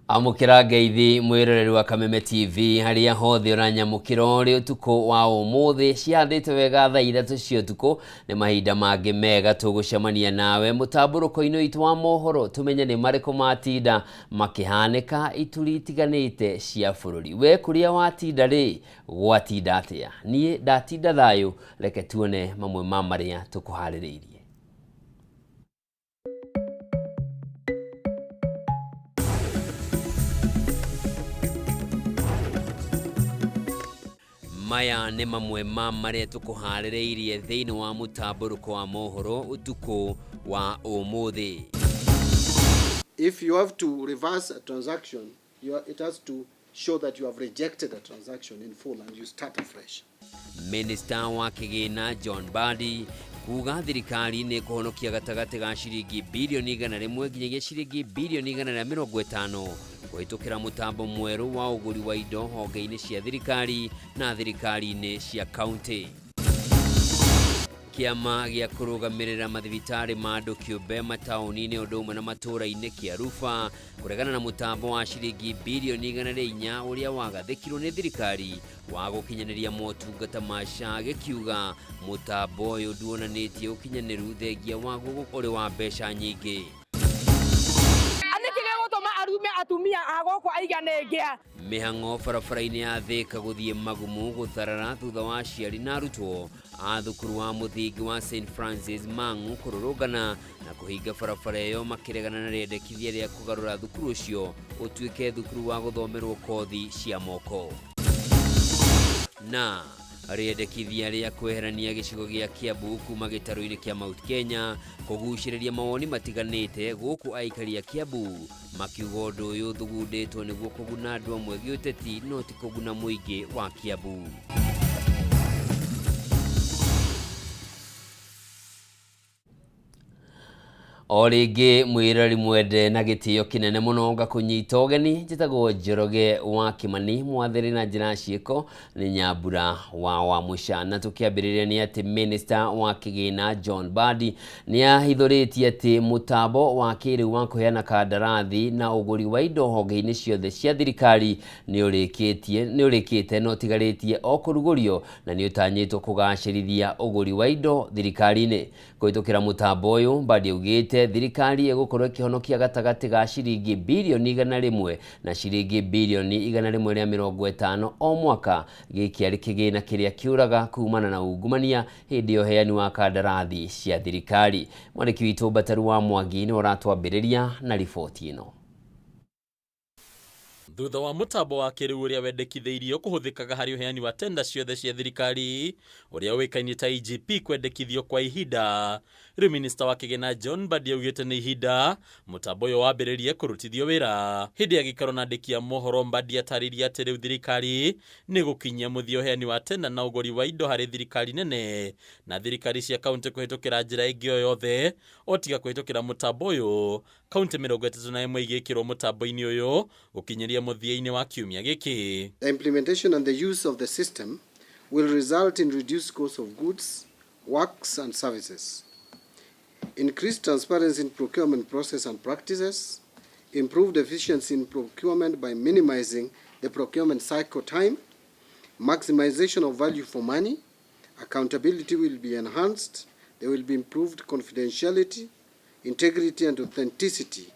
Amukira ngeithi mwiroreri wa Kameme TV haria hothe uranyamukira ri utuko wa umuthi ciathite wega thaa 3 cia utuko ni mahinda mangi mega tugucemania nawe mutamburuko-ini itu wa mohoro tumenye ni mariko matinda makihanika ituri itiganite cia bururi. We kuria watinda ri gwatinda atia? Nie ndatinda thayu, reke tuone mamwe ma maria tukuhaririirie. Maya ni mamwe ma maria tukuhaririirie thiini wa mutamburuko wa mohoro utuko wa umuthi. If you have to reverse a transaction, it has to show that you have rejected a transaction in full and you start afresh. Minister wa kigina John Badi kuga thirikari ni kuhonokia gatagati ga ciringi bilioni 100 nginyagia ciringi bilioni 150 kuhitukira mutambo mweru wa uguri wa indo honge-ini cia thirikari na thirikari-ini cia county. Kiama gia kurugamirira mathibitari ma andu kiumbe matauni-ini undu umwe na matura-ini kia Rufa kuregana na mutambo wa ciringi bilioni 104 uria wagathikirwo ni thirikari wa gukinyaniria motungata maca gikiuga mutambo uyu nduonanitie ukinyaniru thengia wa uri wa mbeca nyingi. Atumia agoko aiganengia mihang'o barabara-ini ya Thika guthie Magumu gutharara thutha wa aciari na arutwo a thukuru wa muthingi wa St Francis Mang'u kururugana na kuhinga barabara iyo makiregana na riendekithia ria kugarura thukuru ucio utuike thukuru wa guthomerwo kothi cia moko. Na riendekithia ria kweherania gicigo gia Kiambu kuma gitaru-ini kia Mount Kenya kuguciriria mawoni matiganite guku aikari a Kiambu makiuga undu uyu thugunditwo niguo kuguna andu amwe giuteti no ti kuguna muingi wa Kiambu. Oringi mwirori mwende na gitio kinene muno ngakunyita ugeni njitagwo Njoroge wa Kimani mwathiri na njira ciiko ni Nyambura wa Mushana. Tukiambiriria ni ati Minister wa kigina John Badi ni ahithuritie ati mutambo wa kiriu wa kuheana kandarathi na uguri wa indo honge-ini ciothe cia thirikari ni urikite no tigaritie o kurugurio na ni utanyitwo kugacirithia uguri wa indo thirikari-ini. Kuhitukira mutambo uyu Badi augite thirikari egukorwo ikihonokia gatagati ga ciringi bilioni 100 na ciringi bilioni 150 o mwaka. Giki ari kigina kiria kiuraga kumana na ungumania hindi yo heani wa kandarathi cia thirikari. Mwandiki witu Bataru wa Mwangi ni uratwambiriria na riboti ino. Thutha wa mutambo wa kiriu uria wendekithiirio kuhuthikaga hari uheani wa tenda ciothe cia thirikari uria wikaini ta IGP kwendekithio kwa ihinda, riu Minister wa kigina John Badi augite ni ihinda mutambo uyu wambiririe kurutithio wira. Hindi ya gikaro na andiki a mohoro Badi atariria ati riu thirikari ni gukinyia muthia uheani wa tenda na uguri wa indo hari thirikari nene na thirikari cia county kuhitukira njira ingi o yothe otiga kuhitukira mutambo uyu. County 31 igikirwo mutambo-ini uyu ukinyiria muthia-ini wa kiumia giki. The implementation and the use of the system will result in reduced cost of goods, works and services, increased transparency in procurement process and practices, improved efficiency in procurement by minimizing the procurement cycle time, maximization of value for money, accountability will be enhanced, there will be improved confidentiality, integrity and authenticity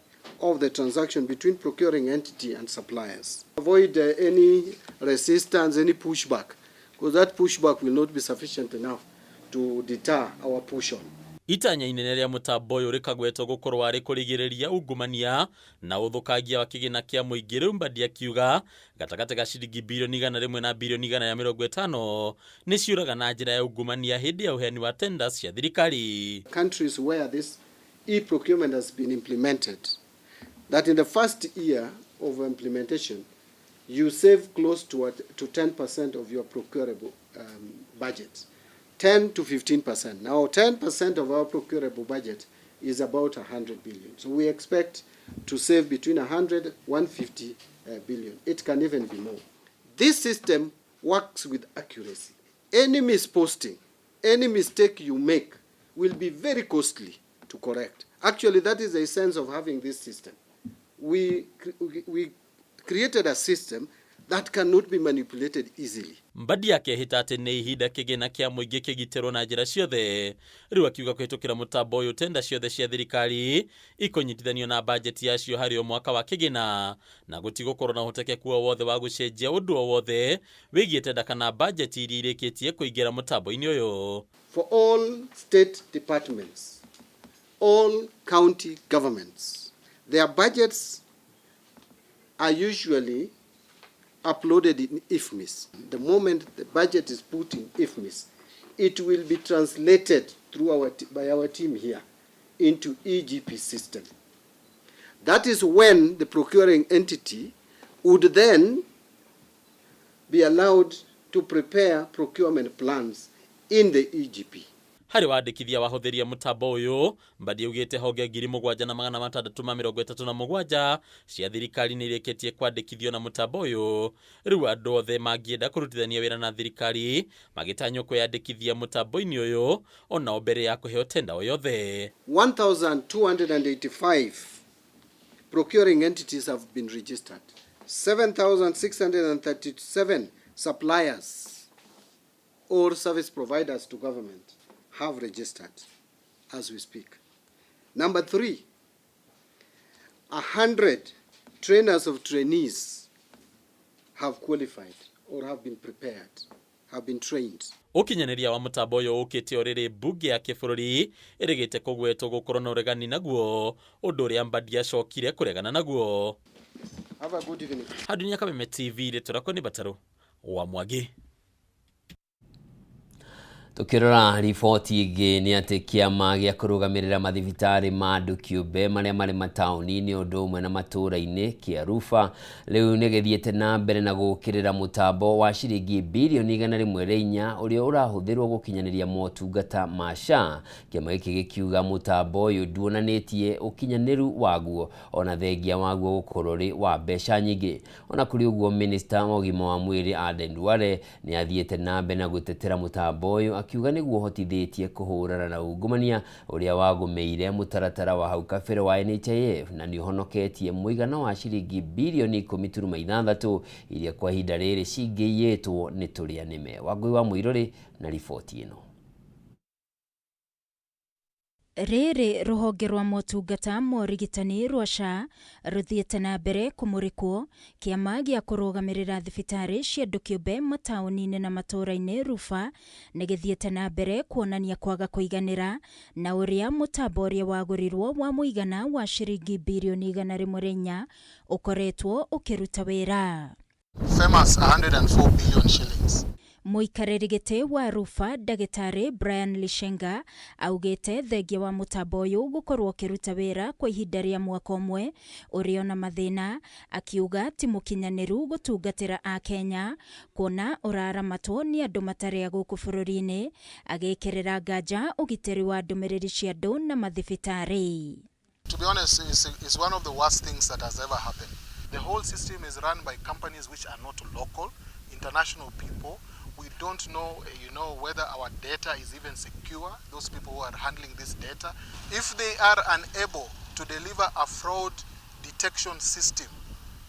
of the transaction between procuring entity and suppliers. Avoid any resistance, any pushback, because that pushback will not be sufficient enough to deter our push on. Itanya inene ria mutambo uyu rikagwetwo gukorwo ari kurigiriria ungumania na uthukagia wa kigina kia muingi. Riu Badi akiuga gatagati ga ciringi bilioni 100 na bilioni 150 ni ciuraga na njira ya ungumania hindi ya uheani wa tenders cia thirikari. Countries where this e-procurement has been implemented, that in the first year of implementation, you save close to 10% of your procurable budget. 10 to 15%. Now 10% of our procurable budget is about 100 billion. So we expect to save between 100 150 billion. It can even be more. This system works with accuracy. Any misposting, any mistake you make will be very costly to correct. Actually, that is the essence of having this system. We created a system that cannot be manipulated easily. Mbadi akehita atĩ nĩ ihinda kĩgĩna kĩa mũingĩ kĩgitĩrwo na njĩra ciothe. Rĩu akiuga kũhĩtũkĩra mũtambo ũyũ tenda ciothe cia thirikari ikũnyitithanio na bajeti yacio harĩ o mwaka wa kĩgĩna, na gũtigũkorwo na ũhotekeku o wothe wa gũcenjia ũndũ o wothe wĩgiĩ tenda kana bajeti iria irĩkĩtie kũingĩra mũtambo-inĩ ũyũ. For all state departments, all county governments, their budgets are usually uploaded in IFMIS. The moment the budget is put in IFMIS, it will be translated through by our team here into EGP system. That is when the procuring entity would then be allowed to prepare procurement plans in the EGP. Harĩ wandĩkithia wahũthĩria mũtambo ũyũ, Mbadi augĩte honge 7,637 cia thirikari nĩ irĩkĩtie kwandĩkithio na mũtambo ũyũ. Rĩu andũ othe mangĩenda kũrutithania wĩra na thirikari magĩtanywo kwĩyandĩkithia mũtambo-inĩ ũyũ ona mbere ya kũheo tenda o yothe. 1,285 procuring entities have been registered. 7,637 suppliers or service providers to government have registered as we speak. Number 3, 100 trainers of trainees have qualified or have been prepared, have been trained. Ũkinyanĩria wa mũtambo ũyũ ũkĩte o rĩrĩ mbunge ya kĩbũrũri ĩrĩgĩte kũgwetwo gũkorwo na ũregani naguo, ũndũ ũrĩa Mbadi acokire kũregana naguo. Have a good evening. Hadunia Kameme TV rĩtũrakwo nĩ Bataro wa Mwangi. Tukirora riboti ingĩ nĩ atĩ kĩama gĩa kũrũgamĩrĩra mathibitarĩ ma andũ kĩũmbe marĩa marĩ mataũni-inĩ ũndũ ũmwe na matũũra-inĩ kĩa Rufa rĩu nĩ gĩthiĩte na mbere na gũkĩrĩra mũtambo wa ciringi birioni 104 ũrĩa ũrahũthĩrwo gũkinyanĩria motungata ma SHA. Kĩama gĩkĩ gĩkiuga mũtambo ũyũ nduonanĩtie ũkinyanĩru waguo ona thengia waguo gũkorwo rĩ wa mbeca nyingĩ. Ona kũrĩ ũguo Minister wa ũgima wa mwĩrĩ Ndaragwa nĩ athiĩte na mbere na gũtetera mũtambo ũyũ akiuga nĩguo hotithĩtie kũhũrana na ungumania ũrĩa wagũmĩire mũtaratara wa hau kabere wa NHIF na nĩ ũhonoketie mũigana wa ciringi birioni 10.6 iria kwa ihinda rĩrĩ cingĩiyĩtwo nĩ tũrĩa nĩme. Wangui wa Mũirũrĩ na riboti ĩno. Rĩrĩ rũhonge rwa motungata morigitani rwa SHA rũthiĩte na mbere kũmũrĩkwo kĩama gĩa kũrũgamĩrĩra thibitarĩ cia andũ kĩũmbe mataũni-inĩ na matũũra-inĩ Rufa nĩ gĩthiĩte na mbere kuonania kwaga kũiganĩra na ũrĩa mũtambo ũrĩa wagũrirwo wa mũigana wa ciringi birioni 104 ũkoretwo ũkĩruta wĩra. Famous 104 billion shillings. Mũikarĩri gĩtĩ wa Rufa Ndagĩtarĩ Brian Lishenga augĩte thengia wa mũtambo ũyũ gũkorwo ũkĩruta wĩra kwa ihinda rĩa mwaka ũmwe ũrĩ na mathĩna, akiuga ti mũkinyanĩru gũtungatĩra a Kenya kuona ũraramatwo nĩ andũ matarĩ a gũkũ bũrũri-inĩ, agĩkĩrĩra nganja ũgitĩri wa ndũmĩrĩri cia andũ na mathibitarĩ. To be honest, it's one of the worst things that has ever happened. The whole system is run by companies which are not local, international people. We don't know, whether our data is even secure, those people who are handling this data. If they are unable to deliver a fraud detection system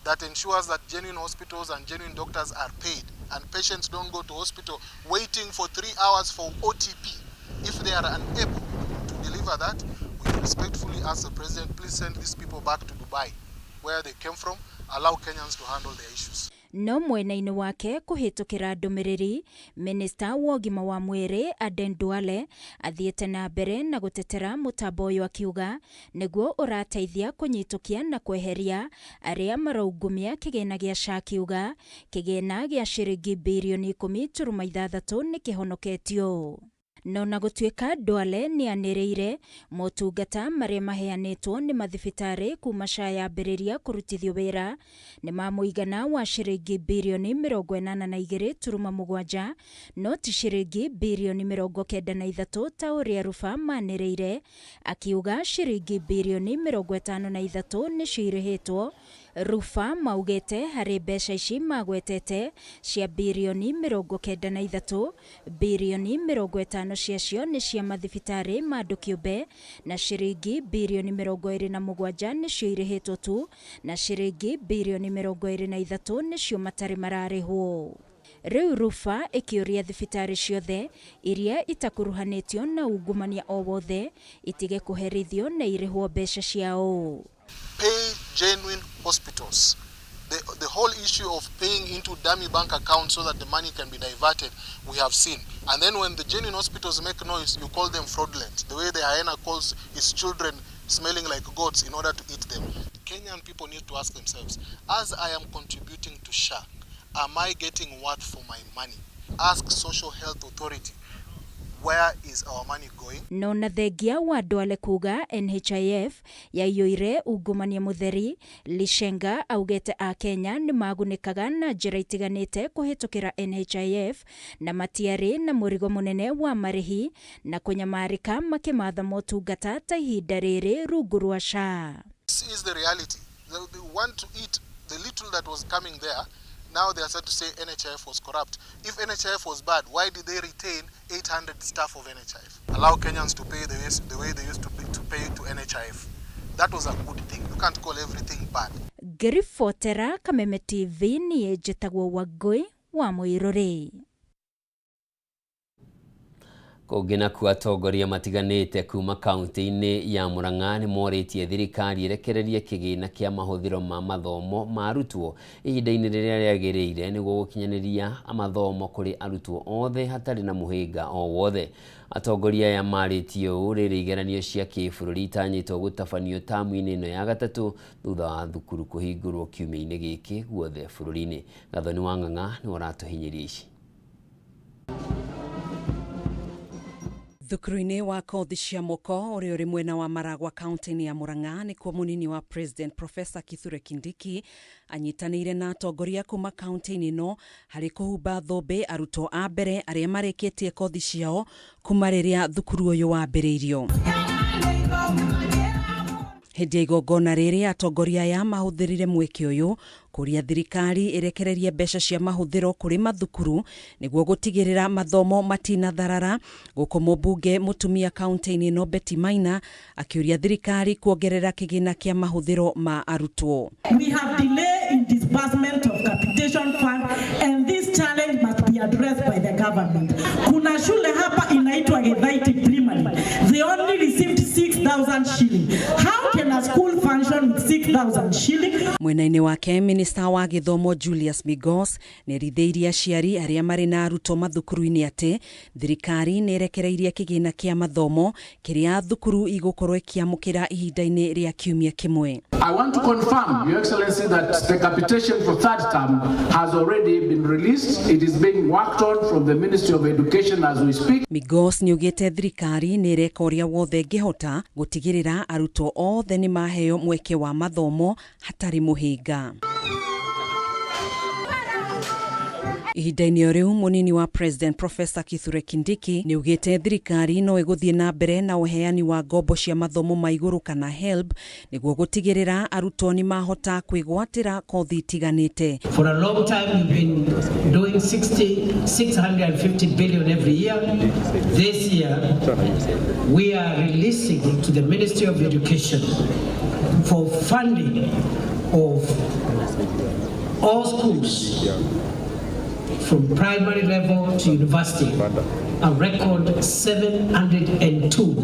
that ensures that genuine hospitals and genuine doctors are paid and patients don't go to hospital waiting for 3 hours for OTP, if they are unable to deliver that, we respectfully ask the President, please send these people back to Dubai, where they came from, allow Kenyans to handle their issues. No mwena-inĩ wake kũhĩtũkĩra ndũmĩrĩri, Minister wa ũgima wa mwĩrĩ Ndaragwa athiĩte na mbere na gũtetera mũtambo ũyũ akiuga nĩguo ũrateithia kũnyitũkia na kweheria arĩa maraungumia kĩgĩna gĩa SHA, akiuga kĩgĩna gĩa ciringi birioni 10.6 nĩ kĩhonoketio. No na gũtuĩka Ndwale nĩ anĩrĩire motungata marĩa maheanĩtwo nĩ mathibitarĩ kuma SHA yambĩrĩria kũrutithio wĩra nĩ ma mũigana wa ciringi birioni 82.7 no ti ciringi birioni 93 ta ũrĩa Rufa manĩrĩire, akiuga ciringi birioni 53 nĩ cirĩhĩtwo Rufa maugete hari mbeca ici magwetete cia birioni 93, birioni 50 ciacio ni cia mathibitari ma andu kiumbe na ciringi birioni 27 nicio irihitwo tu na ciringi birioni 23 nicio matari mararihwo. Riu Rufa ikiuria thibitari ciothe iria itakuruhanitio na ungumania o wothe itige kuherithio na irihwo mbeca ciao. Pay genuine hospitals. The whole issue of paying into dummy bank accounts so that the money can be diverted, we have seen. And then when the genuine hospitals make noise, you call them fraudulent. The way the hyena calls its children smelling like goats in order to eat them. Kenyan people need to ask themselves, as I am contributing to SHA, am I getting what for my money? Ask Social Health Authority, where is our money going? No na thengia wa Ndwale kuga NHIF yaiyũire ungumania mutheri, Lishenga augete a Kenya ni magunikaga na njĩra itiganĩte kuhitukira NHIF na matiari na mũrigo munene wa marihi na kunyamarika makimatha motungata ta ihinda rĩrĩ rungu rwa SHA. This is the reality. They want to eat the little that was coming there. Now they are said to say NHIF was corrupt. If NHIF was bad, why did they retain 800 staff of NHIF? Allow Kenyans to pay the way they used to pay to NHIF. That was a good thing. You can't call everything bad. Ngiribotera Kameme TV niĩ njĩtagwo Wangui wa Mũirũrĩ. Kũngĩ nakuo atongoria matiganĩte kuma kaunti-inĩ ya Murang'a nĩ morĩtie thirikari irekererie kĩgĩna kĩa mahũthĩro ma mathomo ma arutwo ihinda-inĩ rĩrĩa rĩagĩrĩire nĩguo gũkinyanĩria mathomo kũrĩ arutwo othe hatarĩ na mũhĩnga o wothe. Atongoria aya marĩtie ũũ rĩrĩ igeranio cia kĩbũrũri itanyĩtwo gũtabanio tamu-inĩ ĩno ya gatatũ thutha wa thukuru kũhingũrwo kiumia-inĩ gĩkĩ guothe bũrũri-inĩ. Gathoni wa Ng'ang'a nĩ ũratũhinyĩria ici. Thukuru-inĩ wa kothi cia moko ũrĩa ũrĩ mwena wa Ndaragwa kaunti-inĩ ya Murang'a nĩ kuo mũnini wa President Professor Kithure Kindiki anyitanĩire na atongoria kuma kaunti-inĩ ĩno harĩ kũhumba thũmbĩ arutwo a mbere arĩa marĩkĩtie kothi ciao kuma rĩrĩa thukuru ũyũ wambĩrĩirio. Hĩndĩ ya igongona rĩrĩ atongoria aya mahũthĩrire mweke ũyũ kũria thirikari irekererie mbeca cia mahũthĩro kũrĩ mathukuru nĩguo gũtigĩrĩra mathomo matinatharara, gũkũ mũmbunge mũtumia kaunti-inĩ ĩno Betty Maina akĩũria thirikari kuongerera kĩgĩna kĩa mahũthĩro ma arutwo. We have delay in disbursement of capitation fund and this challenge must be addressed by the government. Kuna shule hapa inaitwa Githaiti Primary. They only received 6,000 shilling. How can a school function with 6,000 shilling? Mwena-inĩ wake Minister wa Gĩthomo Julius Migos nĩ rithiirie aciari arĩa marĩ na arutwo mathukuru-inĩ atĩ thirikari nĩ irekereirie kĩgĩna kĩa mathomo kĩrĩa thukuru igũkorwo ĩkĩamũkĩra ihinda-inĩ rĩa kiumia kĩmwe. I want to confirm, Your Excellency, that the capitation for third term has already been released. It is being worked on from the Ministry of Education as we speak. Migos nĩ ugĩte thirikari nĩ ĩreka ũrĩa wothe ĩngĩhota gũtigĩrĩra arutwo othe nĩ maheo mweke wa mathomo hatarĩ mũhĩnga. Ihinda-inĩ o rĩu mũnini wa President Professor Kithure Kindiki nĩ ugĩte thirikari no ĩgũthiĩ na mbere na ũheani wa ngombo cia mathomo ma igũrũ kana HELB nĩguo gũtigĩrĩra arutwo nĩ mahota kwĩgwatĩra kothi itiganĩte. For a long time we've been doing 650 billion every year. This year we are releasing to the Ministry of Education for funding of all schools from primary level to university, a record 702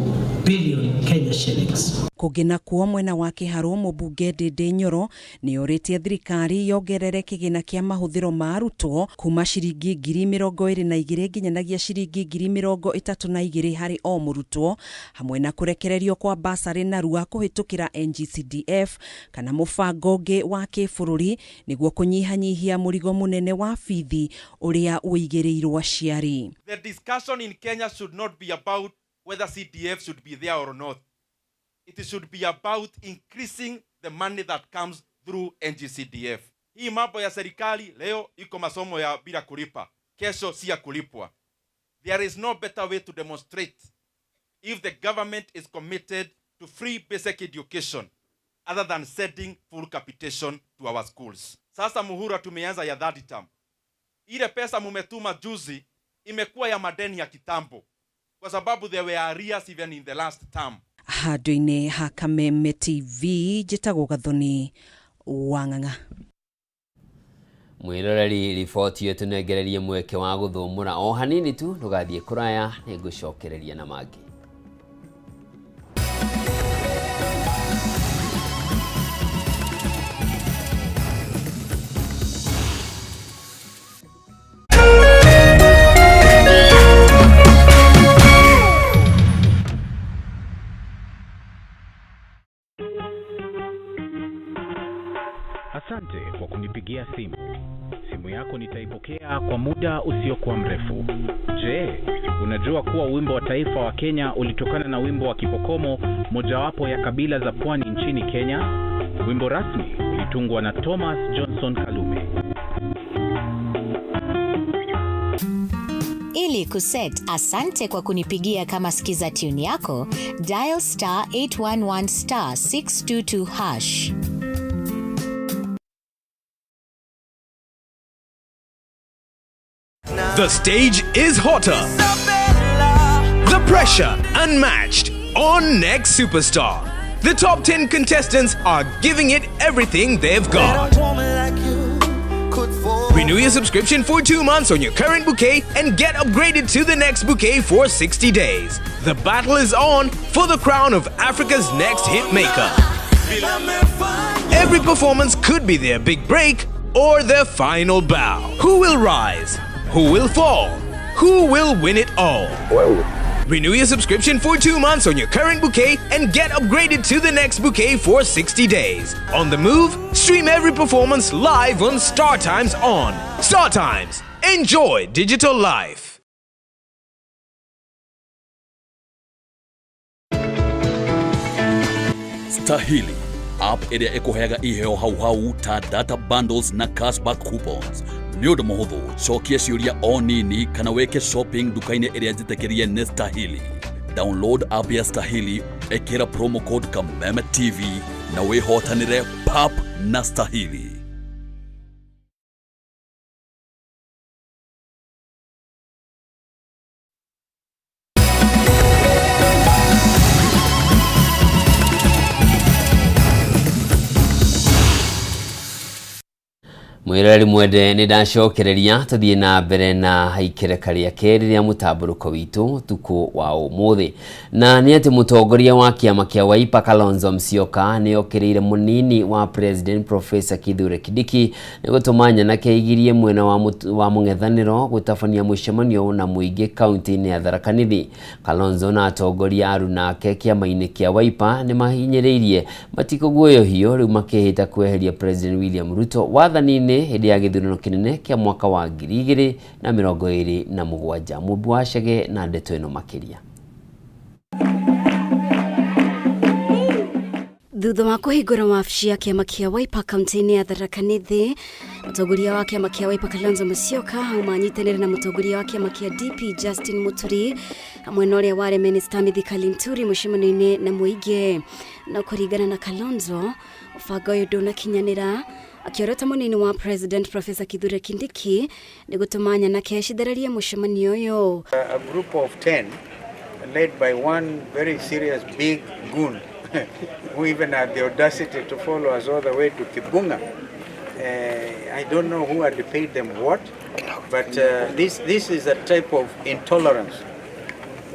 billion Kenya shillings. Kũngĩ nakuo mwena wa Kĩharũ mũmbunge Ndĩndĩ Nyoro nĩ orĩtie thirikari yongerere kĩgĩna kĩa mahũthĩro ma arutwo kuma ciringi 22,000 nginyagia ciringi 32,000 harĩ o mũrutwo, hamwe na kũrekererio kwa basarĩ narua kũhĩtũkĩra NGCDF kana mũbango ũngĩ wa kĩbũrũri nĩguo kũnyihanyihia mũrigo mũnene wa bithi ũrĩa ũigĩrĩirwo aciari. The discussion in Kenya should not be about whether CDF should be there or not. It should be about increasing the money that comes through NGCDF. Hii mambo ya serikali leo iko masomo ya bila kulipa, kesho si ya kulipwa. There is no better way to demonstrate if the government is committed to free basic education other than setting full capitation to our schools. Sasa muhula tumeanza ya 30 term. Ile pesa mumetuma juzi imekuwa ya madeni ya kitambo kwa sababu there were arrears even in the last term. Handũ-inĩ ha Kameme TV njĩtagwo Gathoni Wang'ang'a. Mwiroreri riboti yetu nengererie mweke wa guthumura o hanini tu ndugathie kuraya nigucokereria na mangi. Asante kwa kunipigia simu. Simu yako nitaipokea kwa muda usiokuwa mrefu. Je, unajua kuwa wimbo wa taifa wa Kenya ulitokana na wimbo wa Kipokomo, mojawapo ya kabila za pwani nchini Kenya? Wimbo rasmi ulitungwa na Thomas Johnson Kalume. Ili kuset asante kwa kunipigia kama skiza tune yako, dial *811 *622 hash. The stage is hotter. The pressure unmatched on Next Superstar. The top 10 contestants are giving it everything they've got. Renew your subscription for 2 months on your current bouquet and get upgraded to the next bouquet for 60 days. The battle is on for the crown of Africa's next hit maker. Every performance could be their big break or their final bow. Who will rise? Who will fall? Who will win it all? Whoa. Renew your subscription for 2 months on your current bouquet and get upgraded to the next bouquet for 60 days. On the move, stream every performance live on Star Times on. Star Times. Enjoy digital life. Stahili. App ĩrĩa ĩkũheaga iheo hau ta data bundles na cashback coupons. Nĩ ũndũ mũhũthũ, cokia ciũria o nini kana weke shopping duka-inĩ ĩrĩa njĩtĩkĩrie nĩ Stahili. Download app ya Stahili, ĩkĩra promo code Kameme TV na wĩhotanĩre pap na Stahili. Mwiroreri mwende ni ndacokereria tuthie na mbere na haikireka ria keri ria mutamburuko witu tuku wa umuthi na ni ati mutongoria wa kiama kia Wiper Kalonzo Musyoka ni okirire munini wa president Professor Kithure Kindiki ni gutumanya na keigirie mwena wa mung'ethaniro gutafania mucemanio na muingi kaunti-ini ya Tharaka Nithi. Kalonzo na atongoria aruna ake kiama-ini kia Wiper ni mahinyiriirie matikuguoyohio riu makihita kweheria President William Ruto wathanini hĩndĩ ya gĩthurano kĩnene kĩa mwaka wa 2027. Mũmbi wa Chege na ndeto ĩno makĩria. Thutha wa kũhingũra wabici ya kĩama kĩa Wiper kaunti-inĩ ya Tharaka Nithi, mũtongoria wa kĩama kĩa Wiper Kalonzo Musyoka manyitanĩire na mũtongoria wa kĩama kĩa DP Justin Muturi hamwe na ũrĩa warĩ Minister Mithika Linturi mũcemanio-inĩ na mũingĩ. Na kũringana na Kalonzo, ũbango ũyũ ndũnakinyanĩra, akiorota munini wa President Professor Kithure Kindiki ni gutumanya na keshithararia mucemanio ũyũ. A group of 10 led by one very serious big goon who even had the audacity to follow us all the way to Kibunga. I don't know who had paid them what, but this is a type of intolerance.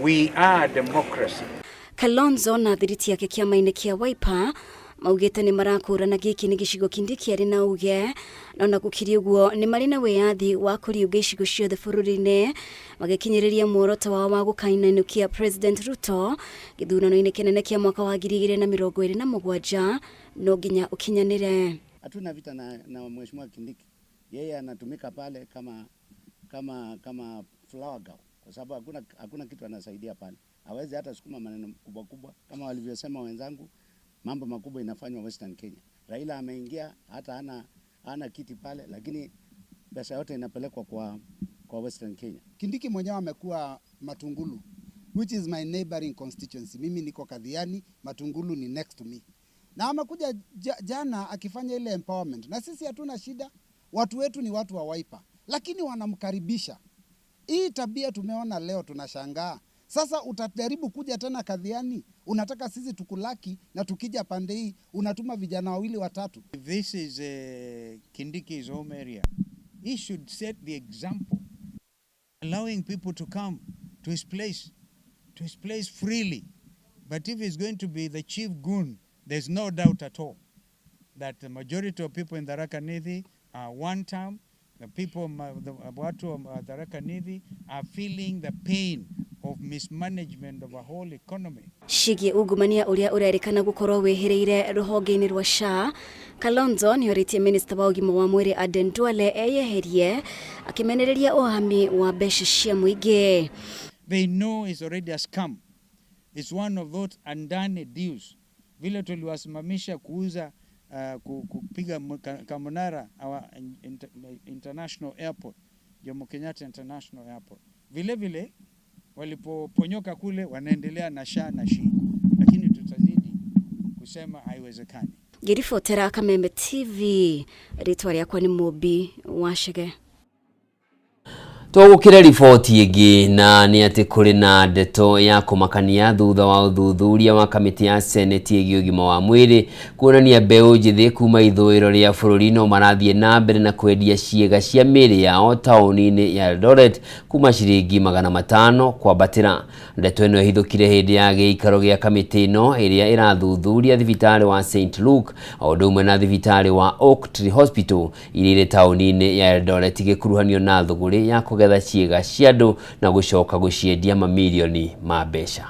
We are a democracy. Kalonzo na thiriti yake kiama-inĩ kia Wiper maugĩte nĩ marakũrana gĩkĩ nĩ gĩcigo Kindiki arĩ na uge, na ona gũkĩrĩ ũguo nĩ marĩ na wĩyathi wa kũriũnga icigo ciothe bũrũri-inĩ magĩkinyĩrĩria muoroto wao wa gũkainanũkia President Ruto gĩthurano-inĩ kĩnene kĩa mwaka wa 2027 no nginya ũkinyanĩre. Hatuna vita na Mheshimiwa Kindiki. Yeye anatumika pale kama flower girl kwa sababu hakuna kitu anasaidia pale. Hawezi hata sukuma maneno kubwa kama walivyosema wenzangu. Mambo makubwa inafanywa Western Kenya. Raila ameingia hata hana kiti pale, lakini pesa yote inapelekwa kwa Western Kenya. Kindiki mwenyewe amekuwa Matungulu, which is my neighboring constituency. Mimi niko Kadhiani, Matungulu ni next to me. Na amekuja jana akifanya ile empowerment. Na sisi hatuna shida. Watu wetu ni watu wa Wiper. Lakini wanamkaribisha. Hii tabia tumeona leo tunashangaa. Sasa utajaribu kuja tena Kadhiani, unataka sisi tukulaki na tukija pande hii unatuma vijana wawili watatu. This is Kindiki's home area. He should set the example, allowing people to come to his place freely. But if he's going to be the chief goon, there's no doubt at all that the majority of people in Tharaka Nithi are one term. The people watu wa Tharaka Nithi are feeling the pain of mismanagement of a whole economy. Shigi ugumania uria urerikana gukorwo wehereire ruhonge-ini rwa SHA, Kalonzo ni oritie minister wa ugima wa mwiri Aden Duale eyeherie akimenereria uhami wa mbeca cia muingi. They know it's already a scam. It's one of those undone deals. Vile tuliwasimamisha kuuza kupiga Kamunara our international airport, Jomo Kenyatta International Airport. Vile walipoponyoka kule wanaendelea na SHA na SHI. Lakini tutazidi kusema haiwezekani. Girifotera Kameme TV, ritwa riakwa ni Mubi Washige. Tugukira riboti ingi na ni ati kuri na ndeto ya kumakania thutha wa uthuthuria wa kamiti ya Senate igi ugima wa mwiri kuonania mbeu njithi kuma ithuiro ria bururi no marathie na mbere na kwendia ciega cia miri yao tauni-ini ya Eldoret kuma ciringi 500 kwambatira. Ndeto ino ihithukire hindi ya giikaro gia kamiti ino iria irathuthuria thibitari wa St Luke o umwe na thibitari wa Oak Tree Hospital iri tauni-ini ya Eldoret gikuruhanio na thuguri ya getha ciega ciandu na gucoka guciendia mamilioni ma mbeca.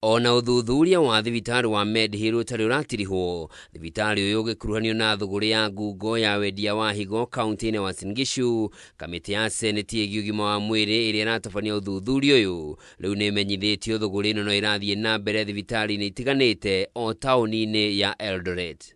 Ona uthuthuria wa thibitari wa Medhill utari uratirihwo, thibitari uyu gikuruhanio na thuguri ya ngungo ya wendia wa higo kaunti-ini ya Uasin Gishu, kamiti ya Senate igi ugima wa mwiri iria iratafania uthuthuria uyu riu ni imenyithitio thuguri ino no irathie na mbere thibitari-ini itiganite o tauni-ini ya Eldoret.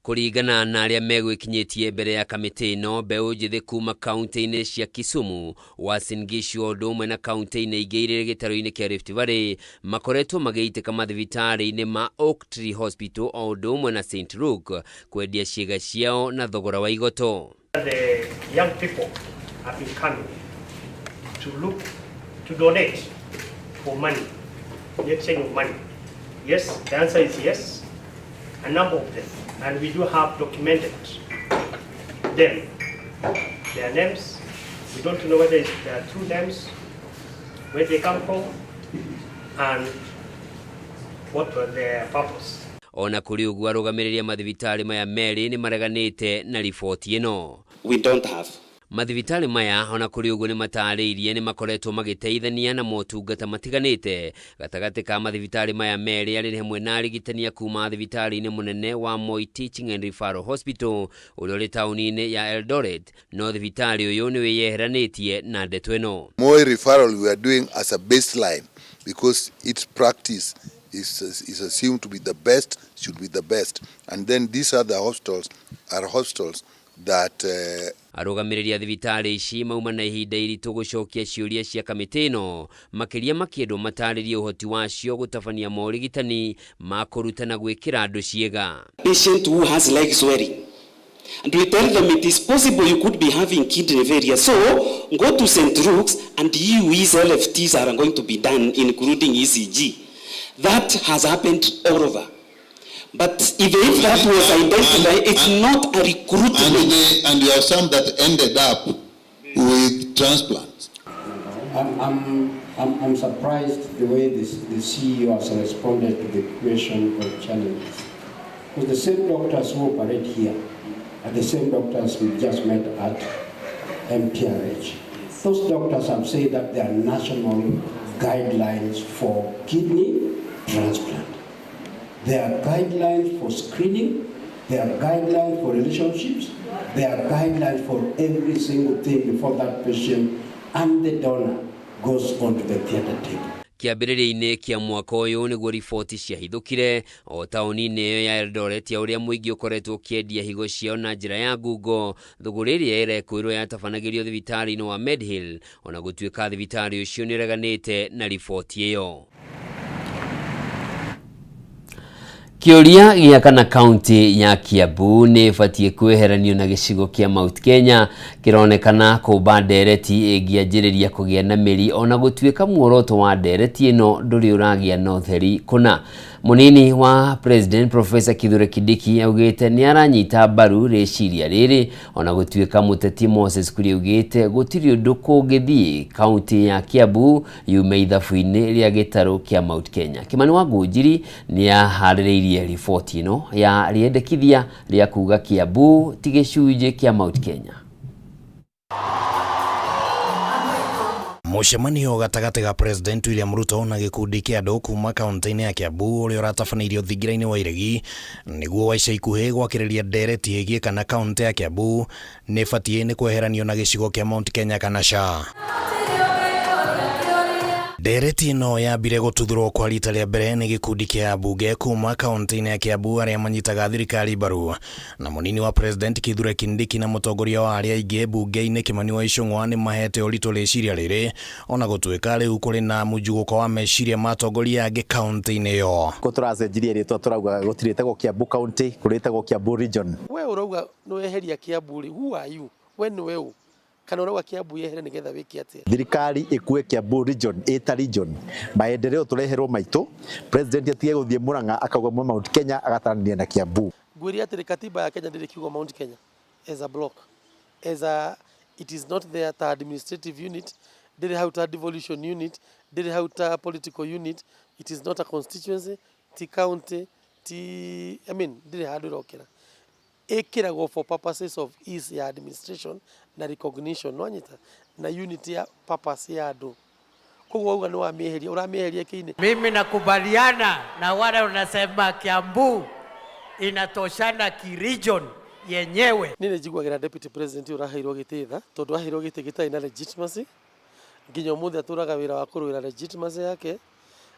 Kuringana na aria megwikinyitie mbere ya kamiti ino, mbeu njithi kuma kaunti-ini cia Kisumu, Uasin Gishu o umwe na kaunti-ini ingi iri gitaro-ini kia Rift Valley makoretwo magiitĩka mathibitari-ini ma Oak Tree Hospital o umwe na St Luke kwendia ciega ciao na thogora wa igoto. The young people have been coming to donate for money, the exchange of money. Yes, the answer is yes. A number of them. And we do have documented them, their names. We don't know whether it's their true names, where they come from, and what was their purpose. Ona kuri ugu arugamiria mathibitari maya meri ni mareganite na riboti ino. We don't have. Mathibitari maya ona kuri ugu ni matariirie ni makoretwo magiteithania na motungata matiganite gatagati ka mathibitari maya meri ari hamwe na arigitania kuma thibitari-ini munene wa Moi Teaching and Referral Hospital uri tauni-ini ya Eldoret, no thibitari uyu ni wiyeheranitie na ndeto ino. Moi referral we are doing as a baseline because its practice is assumed to be the best, should be the best, and then these are the hospitals that arugamiria thibitari ici mauma na ihinda iritu gucokia ciuria cia kamiti ino makiria makiendu mataririe uhoti wacio gutafania morigitani ma kurutana gwikira andu ciega. Patient who has leg swelling, and we tell them it is possible you could be having kidney failure, so go to St Luke's and his LFTs are going to be done, including ECG. That has happened all over. But even if that was identified, it's not a recruitment. And there are some that ended up with transplants. I'm surprised the way the CEO has responded to the question of challenges. Because the same doctors who operate here are the same doctors we just met at MTRH. Those doctors have said that there are national guidelines for kidney transplant. There are guidelines for screening, there are guidelines for relationships, there are guidelines for every single thing before that patient and the donor goes onto the theater table. Kiambiriria-ini kia mwaka uyu niguo riboti ciahithukire o tauni-ini iyo ya Eldoret ya uria muingi ukoretwo ukiendia higo ciao na njira ya ngungo, thuguri iria irekwirwo yatafanagirio thibitari-ini wa Medhill ona gutuika thibitari ucio ni reganite na riboti iyo. Kĩũria gĩa kana kaunti ya Kiambu nĩ ĩbatiĩ kweheranio na gĩcigo kĩa Mount Kenya kĩronekana kũmba ndereti ĩngĩanjĩrĩria kũgĩa na mĩri ona gũtuĩka muoroto wa ndereti ĩno ndũrĩ ũragĩa na ũtheri kũna. Mũnini wa President Professor Kithure Kindiki augĩte nĩ aranyita mbaru rĩciria rĩrĩ ona gũtuĩka mũteti Moses Kuria augĩte gũtirĩ ũndũ kũngĩthiĩ kaunti ya Kiambu yume ithabu-inĩ rĩa gĩtarũ kĩa Mount Kenya. Kimani wa Ngũnjiri nĩ aharĩrĩirie riboti ĩno ya rĩendekithia rĩa kuga Kiambu ti gĩcunjĩ kĩa Mount Kenya. Mũcemanio gatagatĩ ga President William Ruto na gĩkundi kĩa andũ kuma kaunti-inĩ ya Kiambu ũrĩa ũratabanĩirio thingira-inĩ wa iregi nĩguo wa ica ikuhĩ gwakĩrĩria ndereti ĩgiĩ kana kaunti ya Kiambu nĩ batiĩ nĩ kweheranio na gĩcigo kĩa Mount Kenya kana SHA. Ndereti ĩno yambire gũtuthũrwo kwa rita rĩa mbere nĩ gĩkundi kĩa ambunge kuma kaunti-inĩ ya Kiambu arĩa manyitaga thirikari mbaru, na mũnini wa President Kithure Kindiki na mũtongoria wa arĩa aingĩ bunge-inĩ Kimani wa Icũng'wa nĩ mahete ũritũ rĩciria rĩrĩ ona gũtuĩka rĩu kũrĩ na mũjugũko wa meciria matongoria angĩ kaunti-inĩ ĩyo. Tũracenjirie rĩtwa tũrauga gũtirĩtagwo Kiambu County, kũrĩtagwo Kiambu Region. We ũrauga nĩ weheria Kiambu rĩ, who are you? We nĩ weũ? Kana ũrauga Kiambu yehere nĩgetha wĩke atĩa? Thirikari ĩkue Kiambu Region ĩta region. Maendeleo tũreherwo maitũ, President atige gũthiĩ Murang'a akauga Mount Kenya agatarania na Kiambu. Ngwĩria atĩ katiba ya Kenya ndĩrĩ kiugo Mount Kenya as a block. It is not there ta administrative unit, ndĩrĩ hau ta devolution unit, ndĩrĩ hau ta political unit. It is not a constituency, ti county, ndĩrĩ handũ ĩrokĩra. Ĩkĩragwo for purposes of ease ya administration na recognition no nyita na unity ya purpose ya andũ. Koguo uga nĩ wamĩeheria, ũramĩeheria kĩini. Mimi nakubaliana na wale unasema Kiambu inatoshana ki-region yenyewe. Nĩ njiguagĩra deputy president ũraheirwo gĩtĩtha tondũ aheirwo gĩtĩ gĩtarĩ na legitimacy. Nginya ũmũthĩ atũraga wĩra wa kũrũĩra legitimacy yake,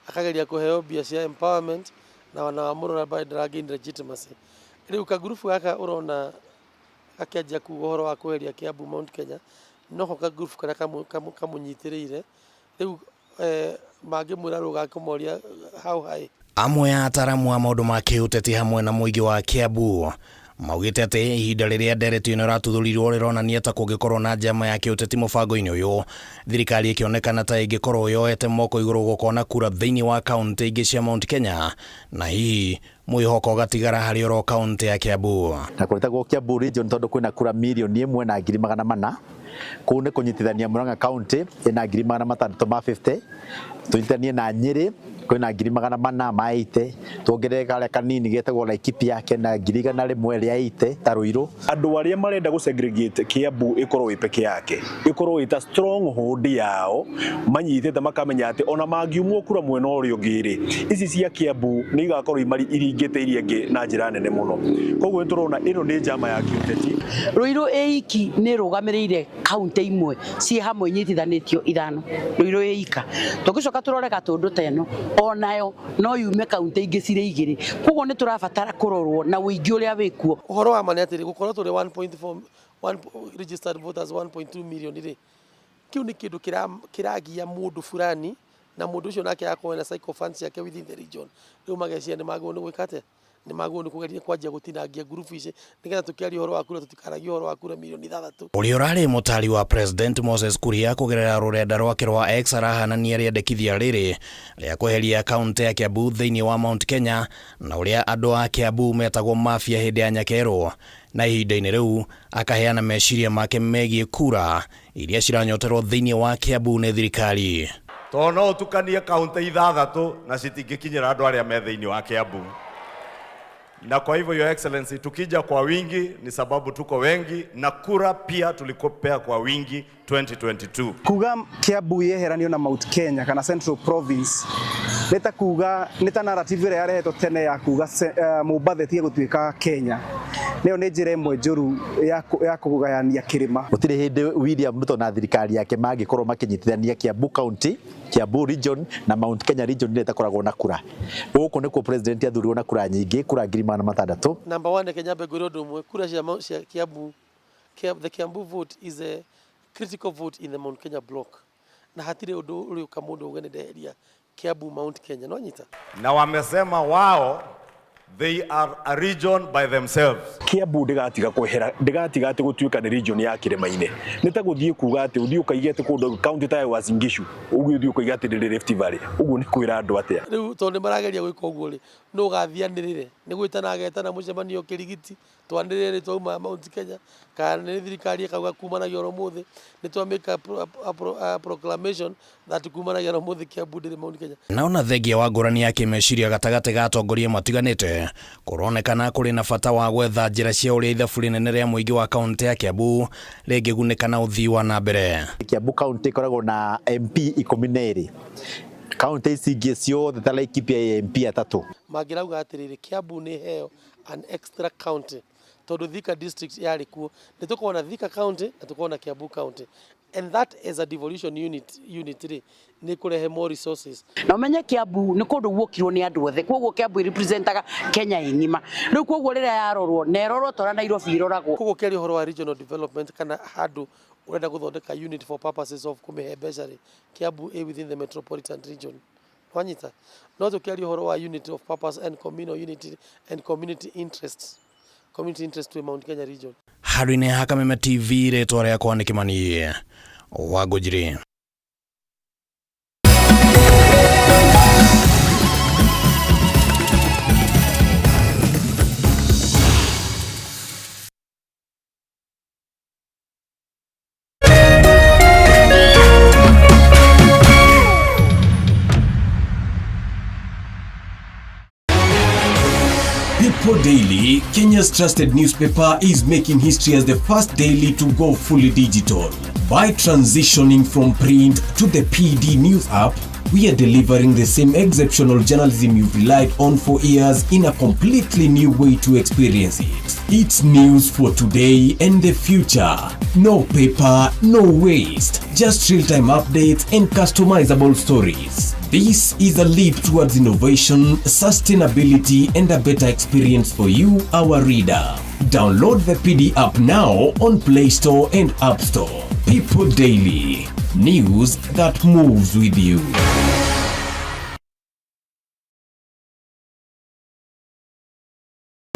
akageria kũheo mbia cia empowerment na wanawamũrora by dragging legitimacy. Rĩu ka group gaka ũrona akĩanjia kuga ũhoro wa kweheria Kiambu Mount Kenya noho ka group kana kamunyitĩrĩire rĩu mangĩmwĩra rũga kũmoria how high. Amwe ya ataramu a maũndũ ma kĩũteti hamwe na mũingĩ wa Kiambu maugĩte atĩ ihinda rĩrĩa ndereti ĩno ĩratuthurirwo rĩronania ta kũngĩkorwo na njama ya kĩũteti mũbango-inĩ ũyũ, thirikari ĩkĩonekana ta ĩngĩkorwo yoete moko igũrũ gũkona kura thĩinĩ wa kaunti ingĩ cia Mount Kenya na hihi mwĩhoko gatigara harĩ oro kaunti ya Kiambu. Na kũrĩtagwo Kiambu Region tondũ kwĩna kura milioni 1 na ngiri 400 kũu nĩ kũnyitithania Murang'a County ĩna ngiri 650 tũnyitithanie na Nyĩrĩ kwĩna ngiri 480 tuongerere karĩa kanini getagwo Laikipia kena ngiri 100 rĩa 80 ta Ruiru. Andũ arĩa marenda gũsegregate Kiambu ĩkorwo ĩ peke yake ĩkorwo ĩta stronghold yao manyitĩte makamenya atĩ ona mangiumwo kura mwena ũrĩa ũngĩ rĩ ici cia Kiambu nĩ igakorwo iringĩte iria ingĩ na njĩra nene mũno. Koguo tũrona ĩno nĩ njama ya kĩũteti. Ruiru ĩiki nĩ rũgamĩrĩire kaunti imwe ciĩ hamwe inyitithanĩtio ithano. Ruiru ĩika tũgĩcoka tũrore Gatũndũ teno onayo no yume kaunti ingĩ cirĩ igĩrĩ. Koguo nĩ tũrabatara kũrorwo na ũingĩ ũrĩa wĩkuo. Ũhoro wa mane atĩrĩ gũkorwo tũrĩ 1.4 registered voters 1.2 million rĩ kĩu nĩ kĩndũ kĩragia mũndũ fulani na mũndũ ũcio nake akorwo na psychophants yake within the region. Rĩu mageciria nĩ magwo nĩ gwĩka atĩa? Nĩ magwo nĩ kũgeria kwanjia gũtinangia group ici nĩgetha tũkĩaria ũhoro wa kura tũtikaragia ũhoro wa kura milioni 3. Ũrĩa ũrarĩ mũtari wa President Moses Kuria kũgerera rũrenda rwake rwa X arahanania rĩendekithia rĩrĩ rĩa kweheria kaunti ya Kiambu thĩinĩ wa Mount Kenya na ũrĩa andũ a Kiambu metagwo mafia hĩndĩ ya nyakerwo na ihinda-inĩ rĩu akaheana meciria make megiĩ kura iria ciranyoterwo thĩinĩ wa Kiambu nĩ thirikari. Tondũ no ũtukanie kaunti 6 na citingĩkinyĩra andũ arĩa me thĩinĩ wa Kiambu. Na kwa hivyo Your Excellency, tukija kwa wingi ni sababu tuko wengi na kura pia tulikopea kwa wingi 2022. Kuga Kiambu yeheranio na Mount Kenya kana Central Province neta kuga neta narrative ĩrĩa yarehetwo tene ya kuga Mombatha tige gũtuĩka Kenya. Nĩyo nĩ njĩra ĩmwe njũru ya kũgayania kĩrĩma. Gũtirĩ hĩndĩ William Ruto na thirikari yake mangĩkorwo makĩnyitithania Kiambu County, Kiambu Region na Mount Kenya Region nĩ ĩtakoragwo na kura. Gũkũ nĩkuo president athurirwo na kura nyingĩ, kura 600. Number 1 Kenya mbegũrĩ ũndũ ũmwe kura cia Kiambu. The Kiambu vote is a critical vote in the Mount Kenya block. Na hatirĩ ũndũ ũrĩ ũka mũndũ ũgene ndeheria Kiambu Mount Kenya no nyita. Na wamesema wao They are a region by themselves. Kiambu ndigatiga kwehera ndigatiga ati gutuika ni region ya Kirima-ini nita guthie kuga ati uthie ukaigete kundu county ta Uasin Gishu ugu uthie ukaiga ati ni Rift Valley ugu ni kwira andu atia riu tondu marageria gwika uguo ri no gathianirire ni gwitana agetana mucemanio Kirigiti twanirire ri twauma Mount Kenya kana ni thirikari ikauga kumanagia umuthi ni twamika a proclamation that kumanagia umuthi Kiambu ndiri Mount Kenya. Naona thengia wa ngurani ya kimeciria gatagati ga atongoria matiganite kuronekana kuri na bata wa gwetha njira cia uria ithabu rinene ria muingi wa kaunti ya Kiambu ringigunika na uthii wa na mbere. Kiambu kaunti ikoragwo na MP 12 kaunti ici ingĩ ciothe ta Laikipia MP 3 mangirauga atiriri Kiambu ni heo an extra county tondu Thika district yari kuo ni tukona Thika county na tukona Kiambu county and that is a devolution unit ni kurehe more resources na umenye Kiambu ni kundu gwokirwo ni andu othe koguo Kiambu representaga Kenya ingima riu koguo rira yarorwo na erorwo tora Nairobi iroragwo koguo keri horo wa regional development kana handu urenda guthondeka unit for purposes of kumihe mbeca ri Kiambu within the metropolitan region wanyita no tukeri horo wa unit of purpose and communal unity and community interest to Mount Kenya region. Harine Hakameme TV retwa ria kwa Nikimani Wagujiri. People Daily, Kenya's trusted newspaper, is making history as the first daily to go fully digital. By transitioning from print to the PD News app, we are delivering the same exceptional journalism you've relied on for years in a completely new way to experience it. It's news for today and the future. No paper, no waste. Just real-time updates and customizable stories. This is a leap towards innovation, sustainability, and a better experience for you, our reader. Download the PD app now on Play Store and App Store. People Daily. News that moves with you.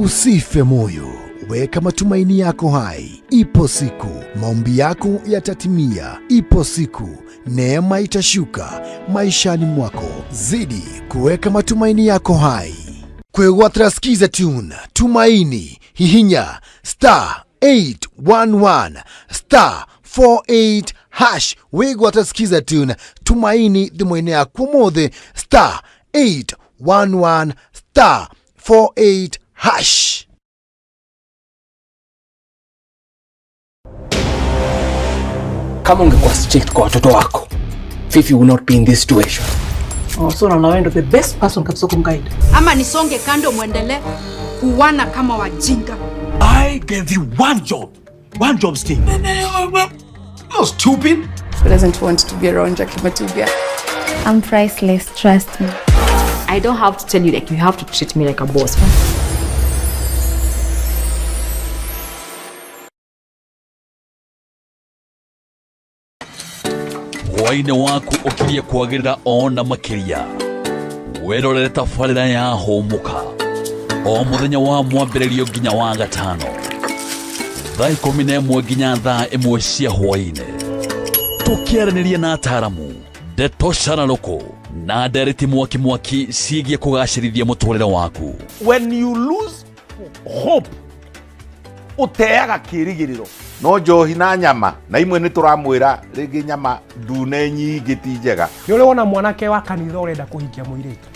Usife moyo, weka matumaini yako hai. Ipo siku maombi yako yatatimia. Ipo siku neema itashuka maishani mwako. Zidi kuweka matumaini yako hai. Kwegwatira skiza tune tumaini hihinya *811 *48# wegwatira skiza tune tumaini thimwene yaku mothe *811 *48#. Kama ungekuwa strict kwa watoto wako, Fifi would not be in this situation. Oh, so na wewe ndo the best person kabisa kumguide. Ama nisonge kando muendelee kuwana kama wajinga. I gave you one job sting. No stupid. Who doesn't want to be around Jackie Matubia? I'm priceless, trust me. I don't have to tell you, like, you have to treat me like a boss. Hwaine waku ukirie kwagirira ona makiria werorere tabarira ya homuka o muthenya wa mwambiririo nginya wa gatano thaa 11 nginya thaa 1 cia hwaine tukiaraniria na ataramu Ndeto Sharaloko na ndereti mwaki ciigie kugacirithia muturire waku. When you lose hope uteaga kirigiriro no njohi na nyama na imwe ni turamwira ringi nyama ndune nyingi ti njega. Ni ule wona mwanake wa kanitha urenda kuhikia muiritu.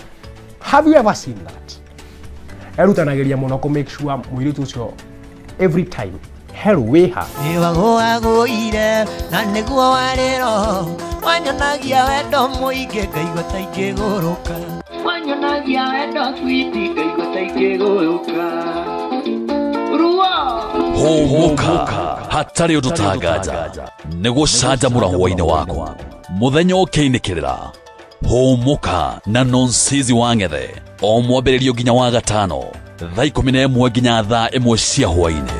Have you ever seen that? Erutanagiria muno ku make sure muiritu ucio every time hell wiha niwagoagoire na niguo wariro wanyonagia wendo muingi ngaigua ta ingiguruka wanyonagia wendo switi ngaigua ta ingiguruka Homuka hatari ututangaja niguo canjamura hwaine waku muthenya ukiinikirira Homuka na nonsizi wang'ethe o mwambiririo nginya wa gatano thaa 11 nginya thaa 1 cia hwaine.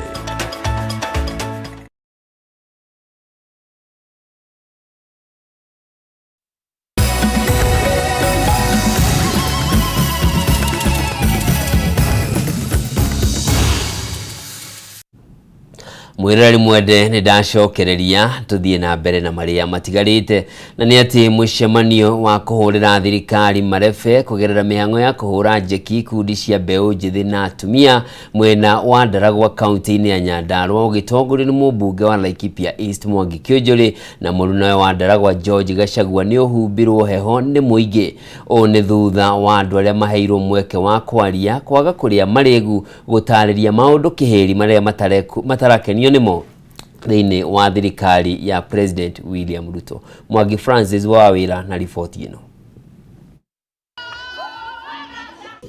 Mwirari mwende ni ndacokereria tuthie na mbere na maria matigarite na ni ati mucemanio wa kuhurira thirikari marebe kugerera mihango ya kuhura njeki ikundi cia mbeu njithi na atumia mwena wa Ndaragwa kaunti-ini ya Nyandarua ugitongori ni mubunge wa Laikipia East Mwangi Kionjuri na muruna wa Ndaragwa George Gachagua ni uhumbirwo heho ni muingi o ni thutha wa andu aria maheirwo mweke wa kwaria kwaga kuria maregu gutariria maundu kiheri maria matarakenio nimo thini wa thirikari ya President William Ruto. Mwangi Francis wawira na ripoti ino.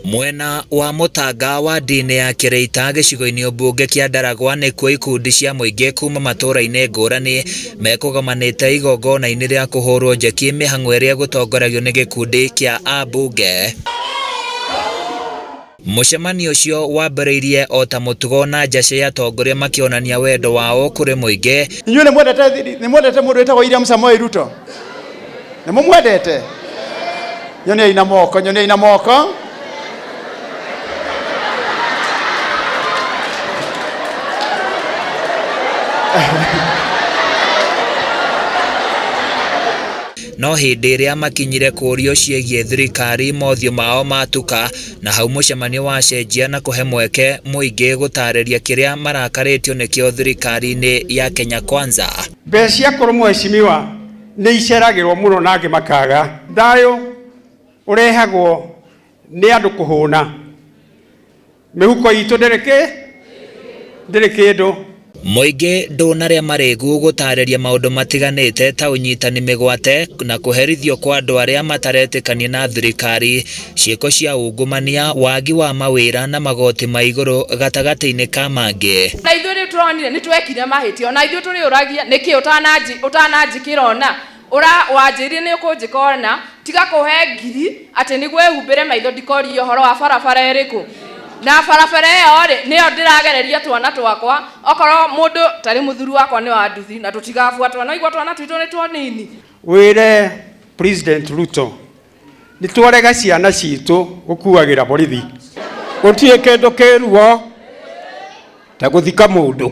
Mwena wa mutanga wa dini ya Kireita gicigo-ini obunge kia Ndaragwa ni kuo ikundi cia muingi kuma matura-ini ngurani mekugamanite igongona-ini ria kuhurwo njeki mihango iria gutongoragio ni gikundi kia abunge. Mucemanio ucio wambĩrĩirie o ta mũtugo na njace ya atongoria makionania wendo wao kuri muingi. Inyuĩ nĩ mwendete mũndũ wĩtagwo William Samoei Ruto? Nĩ mũmwendete? Nyoniai na moko, nyoniai na moko. No hindi iria makinyire kurio ciegie thirikari mothio mao matuka na hau mucemanio wacenjia na kuhe mweke muingi gutariria kiria marakaritio nikio thirikari-ini ya Kenya Kwanza. Mbecia kuru mheshimiwa ni iceragirwo muno na angi makaga. Thayo urehagwo ni andu kuhuna. Mihuko itu ndiri kindu. Muingi ndunaria maregu gutariria maundu matiganite ta unyitani migwate na kuherithio kwa andu aria mataretikania na thirikari, ciiko cia ungumania, wagi wa mawira na magoti ma iguru gatagati-ini ka mangi. Na ithuĩ rĩu turonire nĩ twekire mahĩtio na ithuĩ tũrĩ ũragia nĩkĩ ũtananjĩkĩra ona wanjĩrie nĩ ũkũnjĩka ona tiga kũhe ngiri atĩ nĩguo ehumbĩre maitho ndikorie ũhoro wa barabara ĩrĩkũ. Na barabara ĩyo nĩyo ndĩragereria twana twakwa okorwo mũndũ tarĩ mũthuri wakwa nĩ wa nduthi na tũtigabuatwo na igwa twana twitũ nĩ twanini. Wĩre President Ruto nĩ twarega ciana citũ gũkuagĩra borithi. Gũtirĩ kĩndũ kĩruo ta gũthika mũndũ.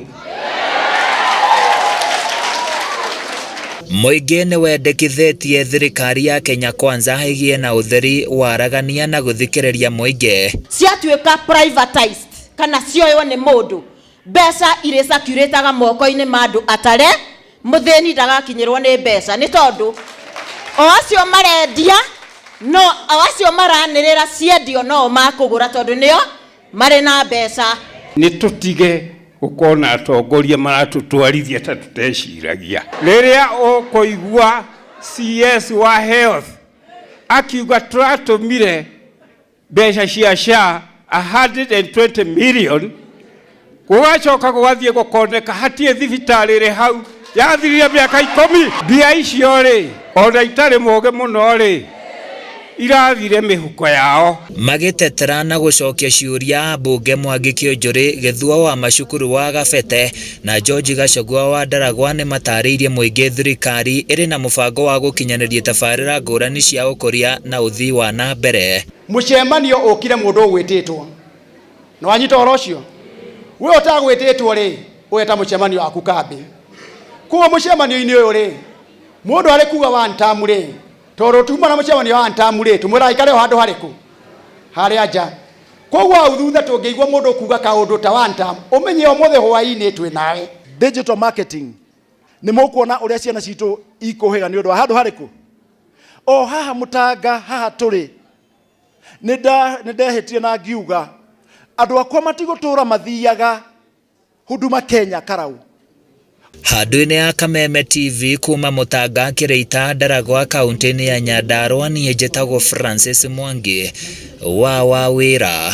Muingi ni wendekithĩtie thirikari ya Kenya Kwanza igie na utheri waragania na guthikĩrĩria muingi. Ciatuĩka privatized kana cioywo nĩ mũndũ, mbeca irĩ circulataga moko-inĩ ma andũ atare mũthĩni ndagakinyĩrwo nĩ mbeca nĩ tondũ o acio marendia no o acio maranĩrĩra ciendio no makũgũra tondũ nĩo marĩ na mbeca. Nĩ tũtige gukona atongoria maratutwarithia ta tuteciragia. Rĩrĩa ũkũigua CS wa health akiuga tũratũmire mbeca cia SHA 120 million gũgacoka gũgathiĩ gũkoneka hatirĩ thibitarĩ ĩrĩ hau yathirire mĩaka 10. Mbia icio rĩ ona itarĩ mũũgĩ mũno rĩ irathire mihuko yao. Magitetera na gucokia ciuria mbunge Mwangi Kionjuri, Githua wa Macukuru wa Gabete na George Gachagua wa Ndaragwa ni matariirie muingi thirikari iri na mubango wa gukinyaniria tabarira ngurani cia ukoria na uthii wa na mbere. Mucemanio ukire mundu ugwititwo no wanyita oro cio we utagwititwo ri weta mucemanio aku kambi kuo mucemanio-ini uyu ri mundu ari kuga wa ntamu ri toro tuma na mucemanio wa ntamu ri tumura ikare handu hariku haria nja koguo uthutha tungĩigua mundu kuga kaundu ta wa ntamu umenye omothe hwaini twi nawe. Digital marketing ni mukuona uria ciana citu ikuhiga ni undu wa handu hariku o haha mutanga haha turi nindehetie na ngiuga andu akwa matigutura mathiaga Huduma Kenya karau. Handu-ini ya Kameme TV kuma Mutanga Kireita Ndaragwa kaunti-ini ya Nyandarua niĩ njĩtagwo Francis Mwangi wa wawira.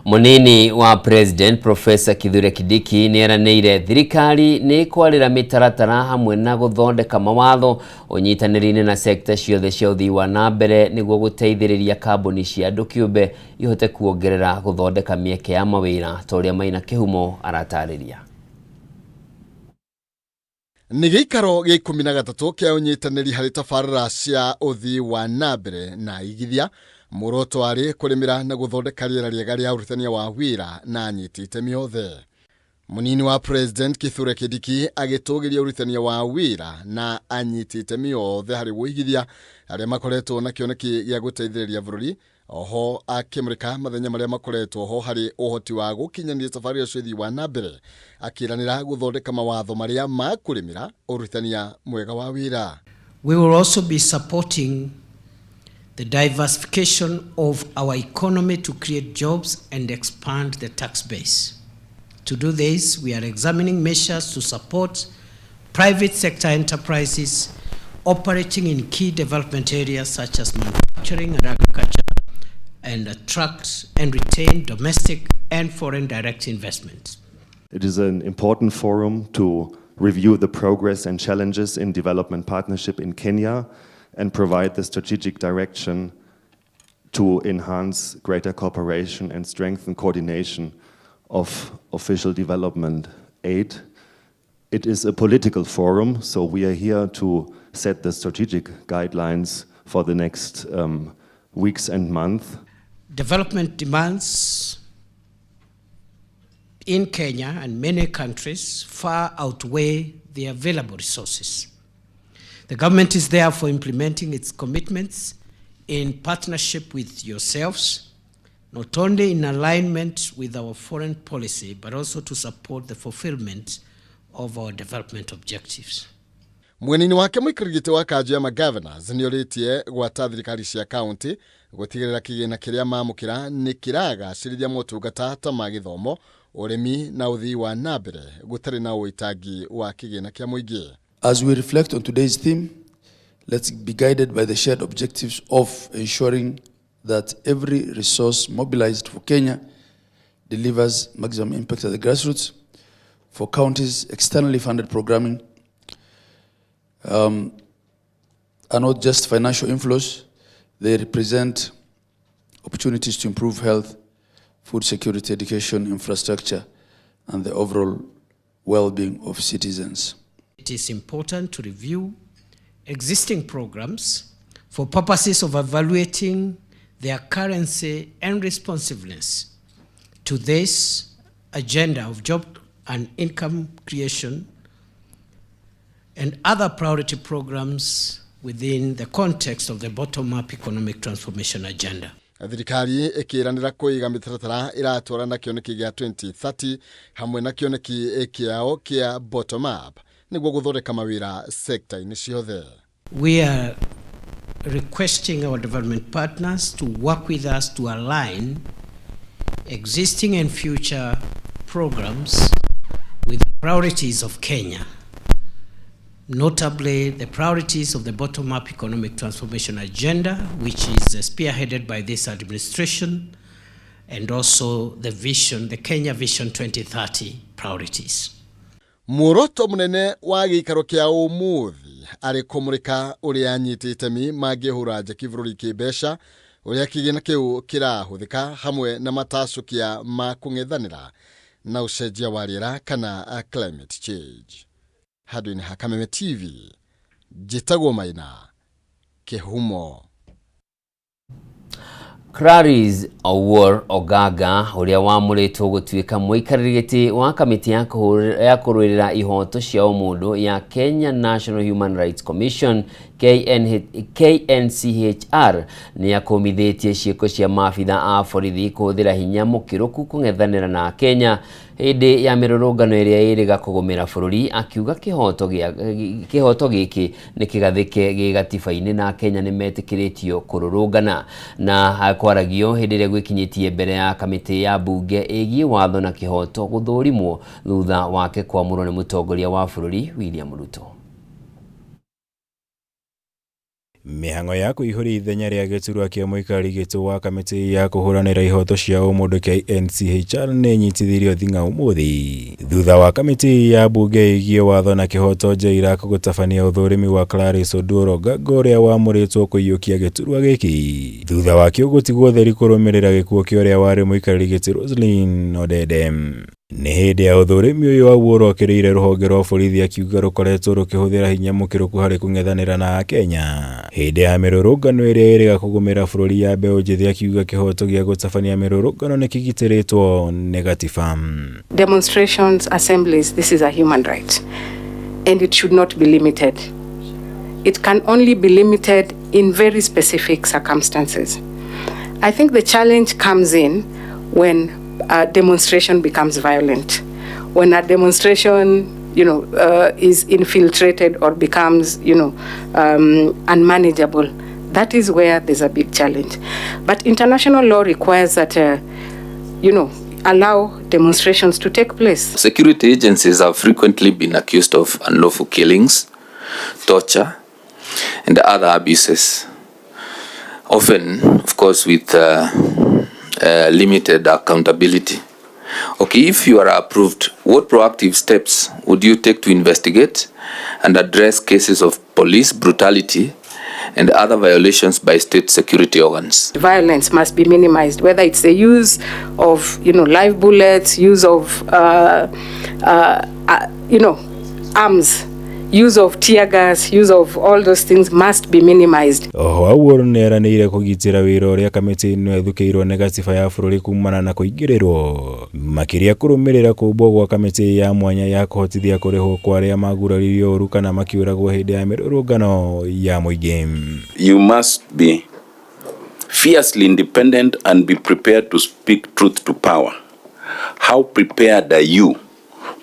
Munini wa President Professor Kithure Kindiki nieranĩire thirikari nĩ kwarĩra mĩtaratara hamwe na gũthondeka mawatho ũnyitanĩri-inĩ na sekta ciothe cia ũthii wa na mbere nĩguo gũteithĩrĩria kambuni cia andũ kĩũmbe ihote kuongerera gũthondeka mĩeke ya mawĩra ta ũrĩa Maina Kĩhumo aratarĩria. Nĩ gĩikaro gĩa 13 kĩa ũnyitanĩri harĩ tabarĩra cia ũthii wa na mbere na igithia muoroto arĩ kũrĩmĩra na gũthondeka rĩera rĩega rĩa ũrutania wa wĩra na anyiti itemi othe. Munini wa President Kithure Kindiki agitugiria urithania wa wira na anyitite miothe hari wigithia aria makoretwo na kioneki gia guteithiriria bururi oho akimrika mathenya maria makoretwo ho hari uhoti wa gukinyania safari ya ciothi wa nambere akiranira guthondeka mawatho maria makurimira urithania mwega wa wira. We will also be supporting the diversification of our economy to create jobs and expand the tax base. To do this, we are examining measures to support private sector enterprises operating in key development areas such as manufacturing and agriculture, and attract and retain domestic and foreign direct investment. It is an important forum to review the progress and challenges in development partnership in Kenya and provide the strategic direction to enhance greater cooperation and strengthen coordination of official development aid. It is a political forum, so we are here to set the strategic guidelines for the next weeks and months. Development demands in Kenya and many countries far outweigh the available resources. The government is therefore implementing its commitments in partnership with yourselves, not only in alignment with our foreign policy, but also to support the fulfillment of our development objectives. Mwenini wake mwikirigite wa kaji ya magovernors nioritie gwata thirikari cia county gutigirira kigina kiria mamukira ni kiraga cirithia motungata ta magithomo urimi na uthii wa nambere gutari na uitagi wa kigina kia muingi. As we reflect on today's theme, let's be guided by the shared objectives of ensuring that every resource mobilized for Kenya delivers maximum impact at the grassroots. For counties, externally funded programming are not just financial inflows, they represent opportunities to improve health, food security, education, infrastructure, and the overall well-being of citizens. It is important to review existing programs for purposes of evaluating their currency and responsiveness to this agenda of job and income creation and other priority programs within the context of the bottom-up economic transformation agenda. Thirikari ikiranira kuiga mitaratara iratwara na kioneki gia 2030 hamwe na kioneki kiao kia bottom-up niguo guthondeka mawira sector-ini ciothe. We are requesting our development partners to work with us to align existing and future programs with the priorities of Kenya, notably the priorities of the bottom-up economic transformation agenda, which is spearheaded by this administration, and also the vision, the Kenya Vision 2030 priorities. Muoroto munene wa gikaro kia umuthi ari kumurika uria anyitite mi magihuraje kivururi kibesha uria kigina kiu kirahuthika hamwe na matacukia ma kung'ethanira na ucenjia wa riera kana climate change. Hadwini Hakameme TV, Jitagwo Maina, Kihumo. Clarice Owuor Ogaga uria wamuritwo gutuika muikariri giti wa kamiti ya kurwirira ihoto cia umundu ya Kenya National Human Rights Commission KNCHR ni akomithitie ciiko cia mafitha a borithi kuthira hinya mukiruku kung'ethanira na Kenya hindi ya mirurungano iria iriga kugumira bururi, akiuga kihoto giki ni kigathike gigatiba-ini na Kenya ni metikiritio kururungana na kwaragio hindi iria gwikinyitie mbere ya kamiti ya bunge igi watho na kihoto guthurimwo thutha wake kwamurwo ni mutongoria wa bururi William Ruto. Mihango ya kuihuri ithenya ria giturwa kia muikari gitu wa kamiti ya kuhuranira ihoto cia umundu KNCHR ni nyitithirio thinga umuthi thutha wa kamiti ya bunge igie watho na kihoto njeira gutabania uthurimi wa Clarice Owuor Ogaga uria wamuritwo kuiyukia giturwa giki thutha wa kio gutigwo theri kurumirira gikuo kia uria wari muikari gitu Roslyn Odede. nĩ hĩndĩ ya ũthũrĩmi ũyũ waguo rwakĩrĩire rũhonge rwa borithi akiuga rũkoretwo rũkĩhũthĩra hinya mũkĩrũku harĩ kũng'ethanĩra na Akenya hĩndĩ ya mĩrũrũngano ĩrĩa ĩrĩga kũgũmĩra bũrũri ya mbeũ njĩthĩ akiuga kĩhoto gĩa gũtabania mĩrũrũngano nĩ kĩgitĩrĩtwo nĩ gatiba. Demonstrations, assemblies, this is a human right and it should not be limited. It can only be limited in very specific circumstances. I think the challenge comes in when a demonstration becomes violent, when a demonstration, is infiltrated or becomes, unmanageable. That is where there's a big challenge. But international law requires that, allow demonstrations to take place. Security agencies have frequently been accused of unlawful killings, torture, and other abuses, often, of course, with limited accountability. Okay, if you are approved, what proactive steps would you take to investigate and address cases of police brutality and other violations by state security organs? Violence must be minimized, whether it's the use of, live bullets, use of, arms, use of tear gas, use of all those things must be minimized. Oho awuoro neranĩire kũgitĩra wĩra ũrĩa kamĩtĩ ĩno ethukĩirwo nĩ gatiba ya bũrũri kumana na kũingĩrĩrwo makĩria kũrũmĩrĩra kũmbwo gwa kamĩtĩ ya mwanya ya kũhotithia kũrĩhwo kwa arĩa maguraririo ũru kana makĩũragwo hĩndĩ ya mĩrũrũngano ya mũingĩ. You must be fiercely independent and be prepared to speak truth to power. How prepared are you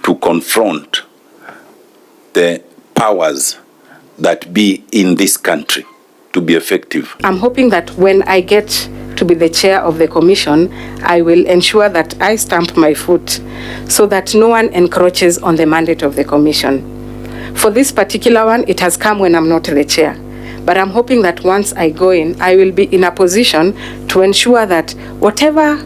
to confront the powers that be in this country to be effective? I'm hoping that when I get to be the chair of the commission, I will ensure that I stamp my foot so that no one encroaches on the mandate of the commission. For this particular one, it has come when I'm not the chair. But I'm hoping that once I go in, I will be in a position to ensure that whatever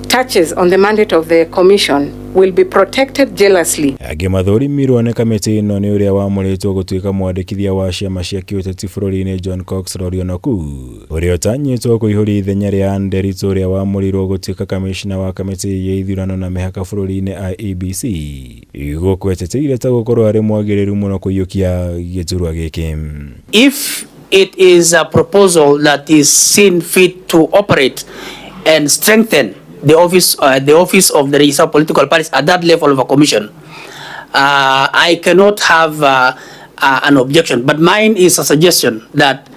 touches on the mandate of the commission will be protected jealously. Agĩmathũrimirwo nĩ kamĩtĩ ĩno nĩ ũrĩa wamũrĩtwo gũtuĩka mwandĩkithia wa ciama cia kĩũteti bũrũri-inĩ John Cox Rorionoku ũrĩa ũtanyĩtwo kũihũria ithenya rĩa Nderitu ũrĩa wamũrirwo gũtuĩka kamishna wa kamĩtĩ ya ithurano na mĩhaka bũrũri-inĩ IEBC gũkũ eteteire ta gũkorwo arĩ mwagĩrĩru mũno kũiyũkia gĩturwa gĩkĩ. If it is a proposal that is seen fit to operate and strengthen the office of the register of political parties at that level of a commission, I cannot have an objection. But mine is a suggestion that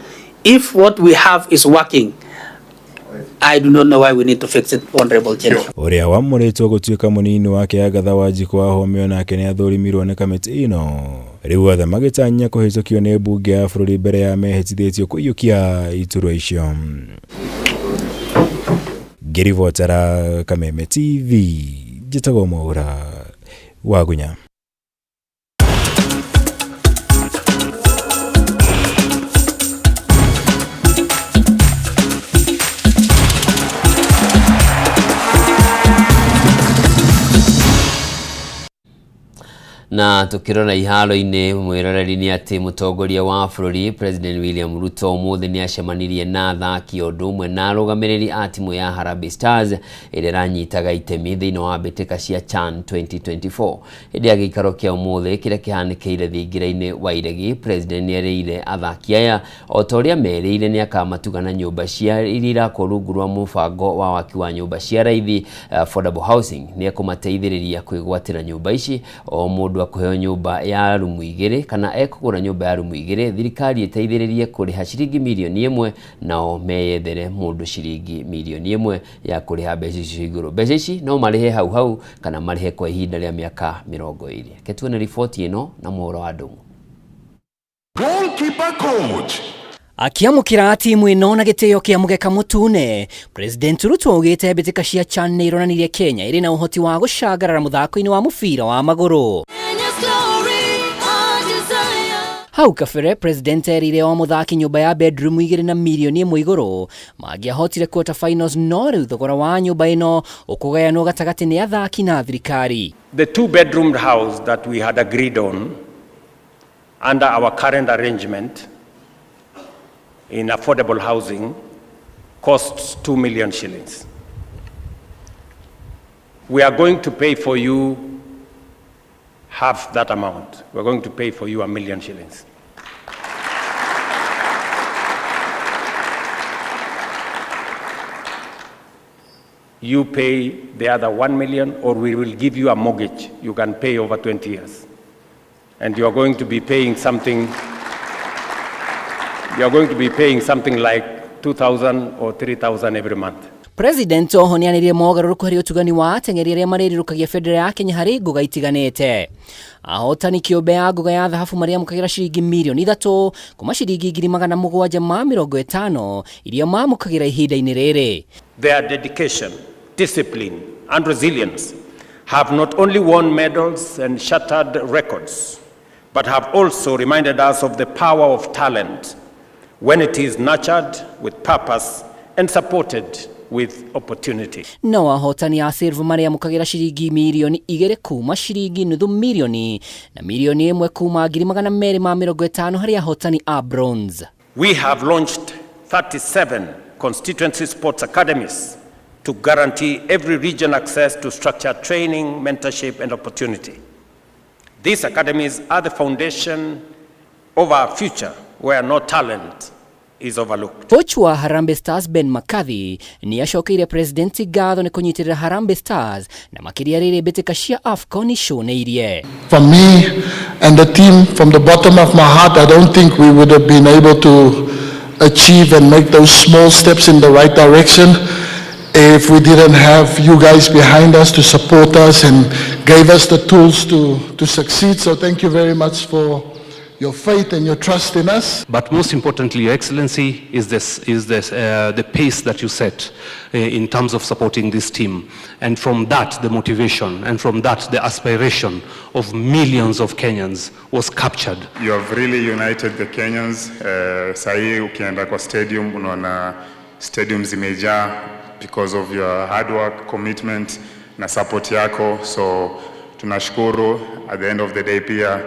if what we have is working, I do not know why we need to fix it, Honorable General. Ũrĩa wamũrĩtwo gũtuĩka mũnini wake Agatha Wanjiku wa homeo nake nĩ athũrimirwo nĩ kamĩtĩ ĩno. Rĩu othe magĩtanya kũhĩtũkio nĩ mbunge ya bũrũri mbere ya mehĩtithĩtio kũiyũkia iturwa icio. Ngĩribotera Kameme TV, njĩtagwo Mwaura wa Gunya. Na tukirona ihalo-inĩ mwĩroreri nĩ atĩ mũtongoria wa bũrũri President William Ruto ũmũthĩ nĩ acemanirie na athaki ũndũ ũmwe na arũgamĩrĩri a timu ya Harambee Stars ĩrĩa ĩranyitaga itemi thĩinĩ wa mbĩtĩka cia CHAN 2024. Hĩndĩ ya gĩikaro kĩa ũmũthĩ kĩrĩa kĩhanĩkĩire thingira-inĩ wa iregi, President nĩ erĩire athaki aya o ta ũrĩa merĩire nĩ akamatuga na nyũmba cia iria irakorwo rungu rwa mũbango wa waki wa nyũmba cia raithi affordable housing. Nĩ ekũmateithĩrĩria kwĩgwatĩra nyũmba ici, o mũndũ akũheo nyũmba ya rumu igĩrĩ kana ekũgũra nyũmba ya rumu igĩrĩ, thirikari ĩteithĩrĩrie kũrĩha ciringi mirioni 1 nao meyethere mũndũ ciringi mirioni 1 ya kũrĩha mbeca icio igũrũ. Mbeca ici no marĩhe hau kana marĩhe kwa ihinda rĩa mĩaka 20. Ketuone riboti ĩno na Mũhoro wa Ndũng'ũ. Goalkeeper coach. Akiamũkĩra timu ĩno na gĩtĩo kĩa mũgeka mũtune, President Ruto augĩte mbĩtĩka cia CHAN nĩ ironanirie Kenya ĩrĩ na ũhoti wa gũcangarara mũthako-inĩ wa mũbira wa magũrũ. Hau kabere, President erire o mũthaki nyũmba ya bedroom 2 na mirioni 1 igũrũ mangĩahotire quarter finals, no rĩu thogora wa nyũmba ĩno ũkũgayanwo gatagatĩ nĩ athaki na thirikari. The 2-bedroom house that we had agreed on under our current arrangement in affordable housing costs 2 million shillings. we are going to pay for you half that amount. We're going to pay for you 1 million shillings. You pay the other 1 million, or we will give you a mortgage you can pay over 20 years. And you're going to be paying something, like 2,000 or 3,000 every month. President oho nianirie mogaruruku hari utugani wa ateng'eri aria maririrukagia bendera ya Kenya hari nguga itiganite. Ahotani kiumbe ya nguga ya thahabu maria mukagira ciringi milioni 3 kuma ciringi 750 iria mamukagira ihinda-ini riri. Their dedication, discipline and resilience have not only won medals and shattered records, but have also reminded us of the power of talent when it is nurtured with purpose and supported with opportunity. No ahotani a silver maria mukagira ciringi milioni 2 kuma ciringi nuthu milioni na milioni 1 kuma 250 hari ahotani a bronze. We have launched 37 constituency sports academies to guarantee every region access to structured training, mentorship and opportunity. These academies are the foundation of our future where no talent is overlooked. Coach wa Harambee Stars Ben McCarthy ni acokeire president gatho ni kunyitirira Harambee Stars na makiria riri mbitika cia AFCON icuneirie. For me and the team, from the bottom of my heart, I don't think we would have been able to achieve and make those small steps in the right direction if we didn't have you guys behind us to support us and gave us the tools to succeed. So thank you very much for your faith and your trust in us. But most importantly, Your Excellency, is the pace that you set in terms of supporting this team. And from that, the motivation, and from that, the aspiration of millions of Kenyans was captured. You have really united the Kenyans. Sahi ukienda kwa stadium, unaona stadium zimejaa because of your hard work, commitment na support yako. So tunashukuru. At the end of the day pia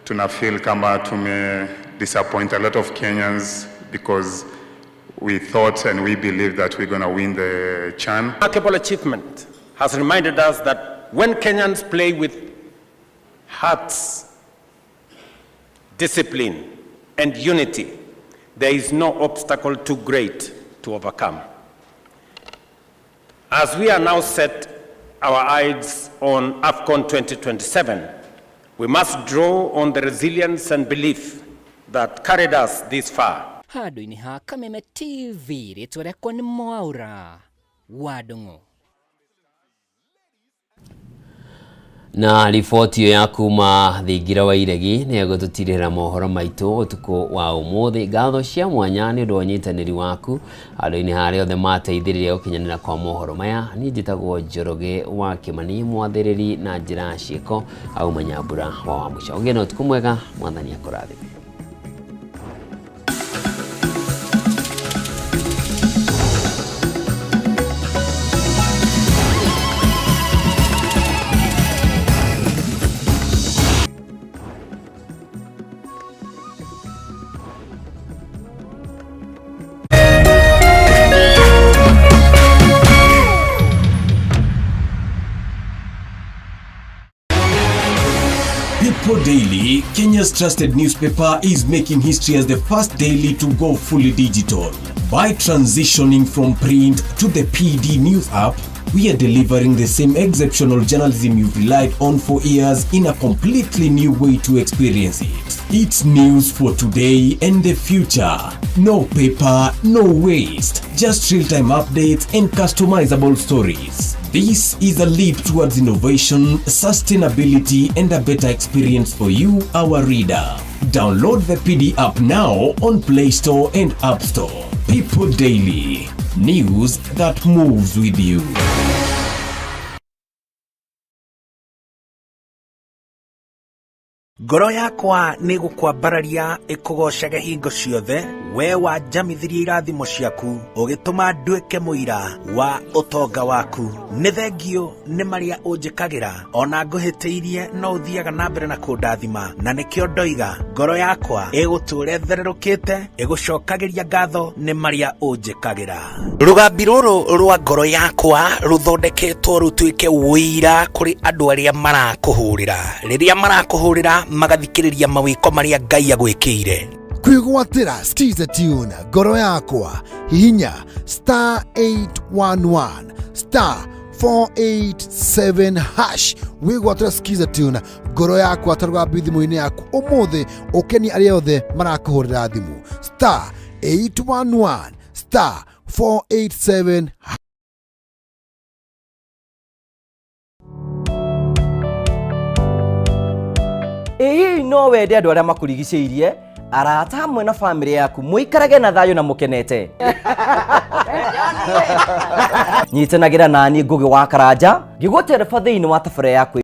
tuna feel kama tume disappoint a lot of Kenyans because we thought and we believe that we're going to win the CHAN. Remarkable achievement has reminded us that when Kenyans play with hearts, discipline and unity, there is no obstacle too great to overcome. As we are now set our eyes on AFCON 2027, we must draw on the resilience and belief that carried us this far. Handu-ini ha Kameme TV ritwa riakwa ni Mwaura Wadungu. Na riboti iyo ya kuma thingira wa iregi ni gututirira mohoro maitu utuku wa umuthi. Ngatho cia mwanya ni undu wa nyitaniri waku andu-ini haria othe mateithiririe gukinyanira kwa mohoro maya. Ni njitagwo Njoroge wa Kimani, mwathiriri na njira ciiko au manyambura wa Wamucha. Ugire na utuku mwega, mwathani akurathime. Daily, Kenya's trusted newspaper, is making history as the first daily to go fully digital. By transitioning from print to the PD News app, we are delivering the same exceptional journalism you've relied on for years in a completely new way to experience it. It's news for today and the future. No paper, no waste. Just real-time updates and customizable stories. This is a leap towards innovation, sustainability, and a better experience for you, our reader. Download the PD app now on Play Store and App Store. People Daily. News that moves with you. Ngoro yakwa nĩ gũkwambararia ĩkũgocage hingo ciothe we wanjamithirie irathimo ciaku ugituma nduike muira wa utonga waku. Nĩ thengio nĩ maria ũnjĩkagĩra, ona ngũhĩtĩirie no ũthiaga na mbere na kũndathima, na nĩkĩo ndoiga ngoro yakwa ĩgũtũũre thererũkĩte ĩgũcokagĩria ngatho nĩ maria ũnjĩkagĩra. Rũgambi rũrũ rwa ngoro yakwa rũthondeketwo rũtuĩke wũira kũrĩ andũ arĩa marakũhũrĩra, rĩrĩa marakũhũrĩra magathikĩrĩria mawĩko marĩa Ngai agwĩkĩire. Kwĩgwatĩra Skiza Tune ngoro yakwa hihinya *811 *487# wĩgwatĩra Skiza Tune ngoro yakwa ta rũgambi thimũ-inĩ yaku ũmũthĩ ũkeni arĩa othe marakũhũrĩra thimũ *811 *487#. Ĩĩ no wende andũ arĩa makũrigicĩirie, arata hamwe na famĩlĩ yaku mũikarage na thayũ na mũkenete. Nyitanagĩra nani Ngũgĩ wa Karanja ngĩgũtereba thĩinĩ wa tabarĩra yaku.